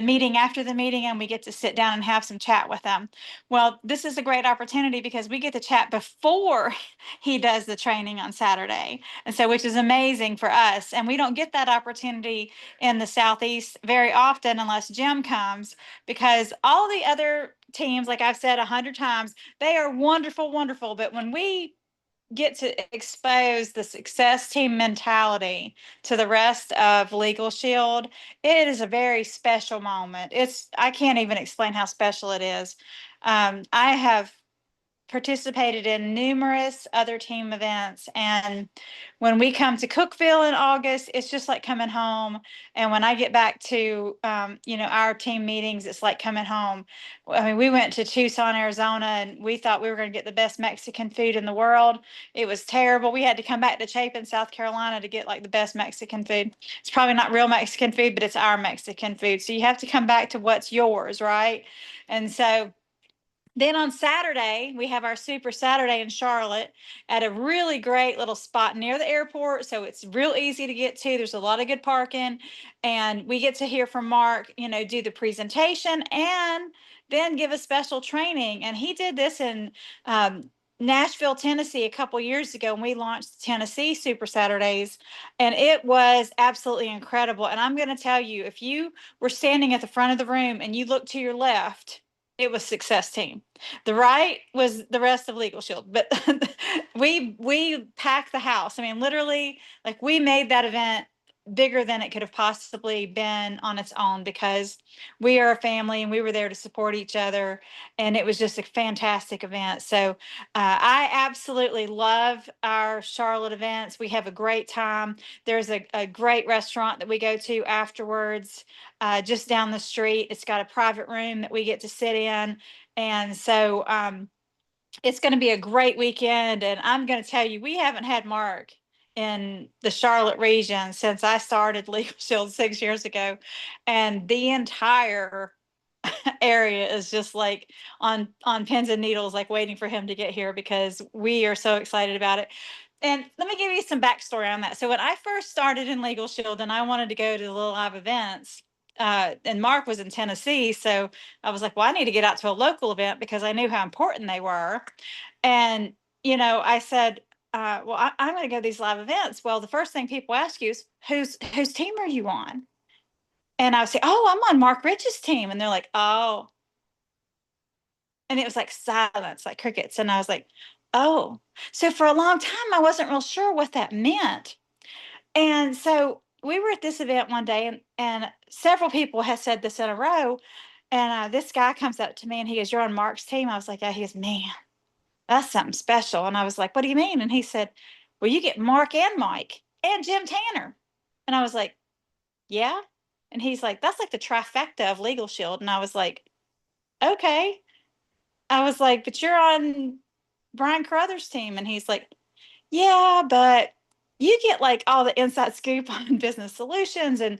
meeting after the meeting, and we get to sit down and have some chat with them. Well, this is a great opportunity because we get to chat before he does the training on Saturday. And so, which is amazing for us. And we don't get that opportunity in the Southeast very often unless Jim comes, because all the other teams, like I've said 100 times, they are wonderful, wonderful. But when we get to expose the success team mentality to the rest of Legal Shield, it is a very special moment. I can't even explain how special it is. I have participated in numerous other team events, and when we come to Cookeville in August, it's just like coming home. And when I get back to our team meetings, it's like coming home. I mean, we went to Tucson, Arizona, and we thought we were going to get the best Mexican food in the world. It was terrible. We had to come back to Chapin, South Carolina to get like the best Mexican food. It's probably not real Mexican food, but it's our Mexican food. So you have to come back to what's yours, right? And so Then on Saturday, we have our Super Saturday in Charlotte at a really great little spot near the airport. So it's real easy to get to. There's a lot of good parking. And we get to hear from Mark, do the presentation and then give a special training. And he did this in Nashville, Tennessee a couple years ago, and we launched Tennessee Super Saturdays. And it was absolutely incredible. And I'm going to tell you, if you were standing at the front of the room and you look to your left, it was Success Team. The right was the rest of Legal Shield, but we packed the house. I mean, literally, like we made that event bigger than it could have possibly been on its own because we are a family and we were there to support each other. And it was just a fantastic event. So I absolutely love our Charlotte events. We have a great time. There's a great restaurant that we go to afterwards, just down the street. It's got a private room that we get to sit in. And so it's going to be a great weekend. And I'm going to tell you, we haven't had Mark in the Charlotte region since I started Legal Shield 6 years ago. And the entire area is just like on pins and needles, like waiting for him to get here because we are so excited about it. And let me give you some backstory on that. So when I first started in Legal Shield and I wanted to go to the little live events, and Mark was in Tennessee, so I was like, well, I need to get out to a local event because I knew how important they were. And, I said, well, I'm going to go to these live events. Well, the first thing people ask you is, whose team are you on? And I would say, oh, I'm on Mark Rich's team. And they're like, oh. And it was like silence, like crickets. And I was like, oh. So for a long time, I wasn't real sure what that meant. And so we were at this event one day, and several people had said this in a row. And this guy comes up to me and he goes, you're on Mark's team? I was like, yeah. He goes, man, that's something special. And I was like, what do you mean? And he said, well, you get Mark and Mike and Jim Tanner. And I was like, yeah. And he's like, that's like the trifecta of Legal Shield. And I was like, okay. I was like, but you're on Brian Carruthers' team. And he's like, yeah, but you get like all the inside scoop on business solutions. And,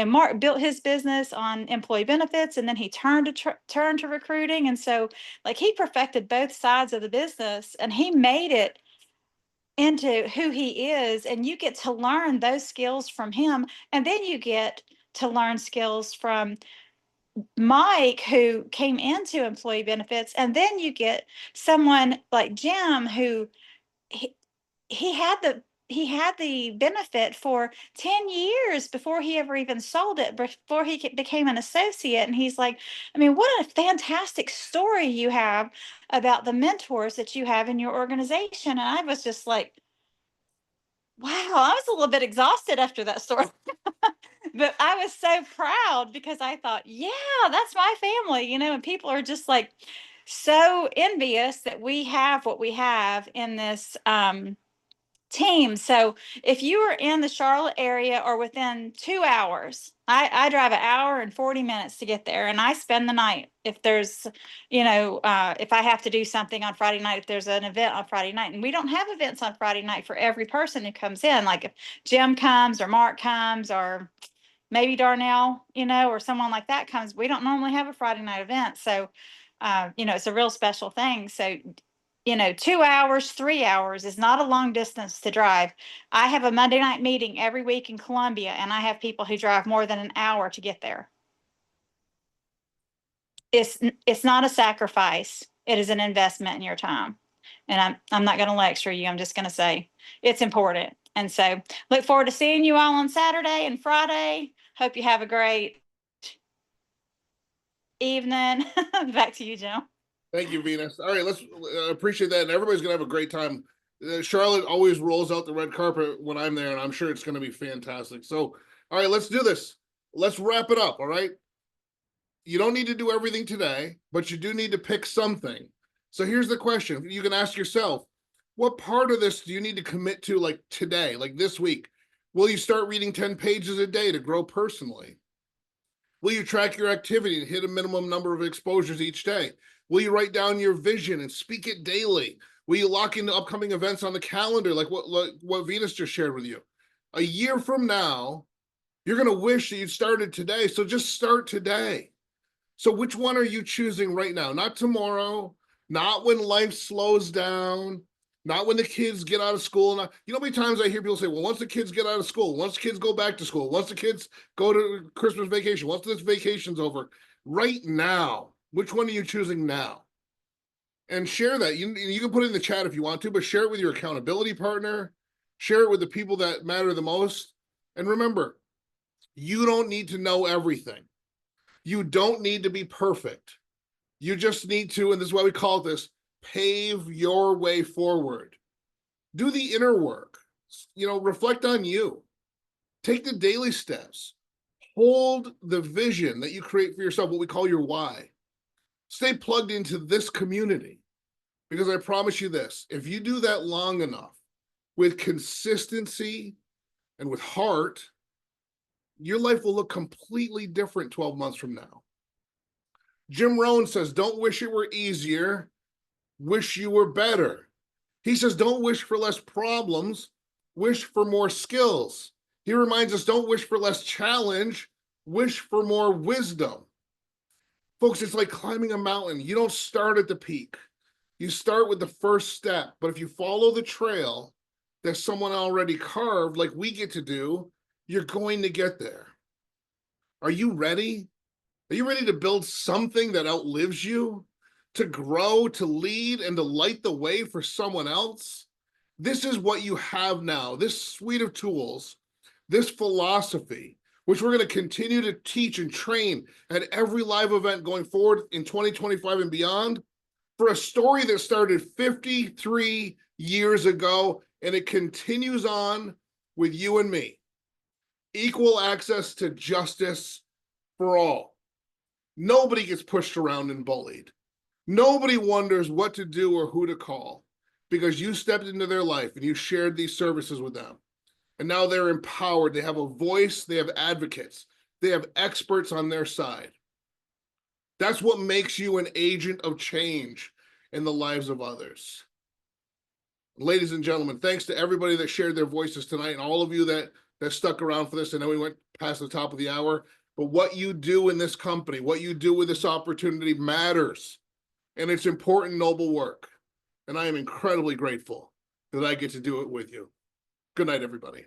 Mark built his business on employee benefits, and then he turned to recruiting. And so like he perfected both sides of the business and he made it into who he is. And you get to learn those skills from him. And then you get to learn skills from Mike, who came into employee benefits. And then you get someone like Jim, who he had the benefit for 10 years before he ever even sold it, before he became an associate. And he's like, I mean, what a fantastic story you have about the mentors that you have in your organization. And I was just like, wow, I was a little bit exhausted after that story. But I was so proud because I thought, yeah, that's my family, and people are just like so envious that we have what we have in this team. So if you are in the Charlotte area or within 2 hours, I drive an hour and 40 minutes to get there, and I spend the night. If there's, if I have to do something on Friday night, if there's an event on Friday night, and we don't have events on Friday night for every person who comes in, like if Jim comes or Mark comes or maybe Darnell, or someone like that comes, we don't normally have a Friday night event. So, it's a real special thing. So, 2 hours, 3 hours is not a long distance to drive. I have a Monday night meeting every week in Columbia, and I have people who drive more than an hour to get there. It's not a sacrifice. It is an investment in your time. And I'm not going to lecture you. I'm just going to say it's important. And so look forward to seeing you all on Saturday and Friday. Hope you have a great evening. Back to you, Jim. Thank you, Venus. All right, let's appreciate that. And everybody's going to have a great time. Charlotte always rolls out the red carpet when I'm there, and I'm sure it's going to be fantastic. So, all right, let's do this. Let's wrap it up, all right? You don't need to do everything today, but you do need to pick something. So here's the question. You can ask yourself, what part of this do you need to commit to, like today, like this week? Will you start reading 10 pages a day to grow personally? Will you track your activity and hit a minimum number of exposures each day? Will you write down your vision and speak it daily? Will you lock into upcoming events on the calendar like what Venus just shared with you? A year from now, you're going to wish that you'd started today. So just start today. So which one are you choosing right now? Not tomorrow, not when life slows down, not when the kids get out of school. Not, you know how many times I hear people say, well, once the kids get out of school, once the kids go back to school, once the kids go to Christmas vacation, once this vacation's over, right now, which one are you choosing now? And share that. You can put it in the chat if you want to, but share it with your accountability partner, share it with the people that matter the most. And remember, you don't need to know everything. You don't need to be perfect. You just need to, and this is why we call this, pave your way forward. Do the inner work. Reflect on you. Take the daily steps. Hold the vision that you create for yourself, what we call your why. Stay plugged into this community, because I promise you this, if you do that long enough with consistency and with heart, your life will look completely different 12 months from now. Jim Rohn says, don't wish it were easier, wish you were better. He says, don't wish for less problems, wish for more skills. He reminds us, don't wish for less challenge, wish for more wisdom. Folks, it's like climbing a mountain. You don't start at the peak. You start with the first step. But if you follow the trail that someone already carved, like we get to do, you're going to get there. Are you ready? Are you ready to build something that outlives you? To grow, to lead, and to light the way for someone else? This is what you have now. This suite of tools, this philosophy, which we're going to continue to teach and train at every live event going forward in 2025 and beyond, for a story that started 53 years ago, and it continues on with you and me. Equal access to justice for all. Nobody gets pushed around and bullied. Nobody wonders what to do or who to call, because you stepped into their life and you shared these services with them. And now they're empowered. They have a voice. They have advocates. They have experts on their side. That's what makes you an agent of change in the lives of others. Ladies and gentlemen, thanks to everybody that shared their voices tonight, and all of you that stuck around for this. I know we went past the top of the hour, but what you do in this company, what you do with this opportunity matters. And it's important, noble work. And I am incredibly grateful that I get to do it with you. Good night, everybody.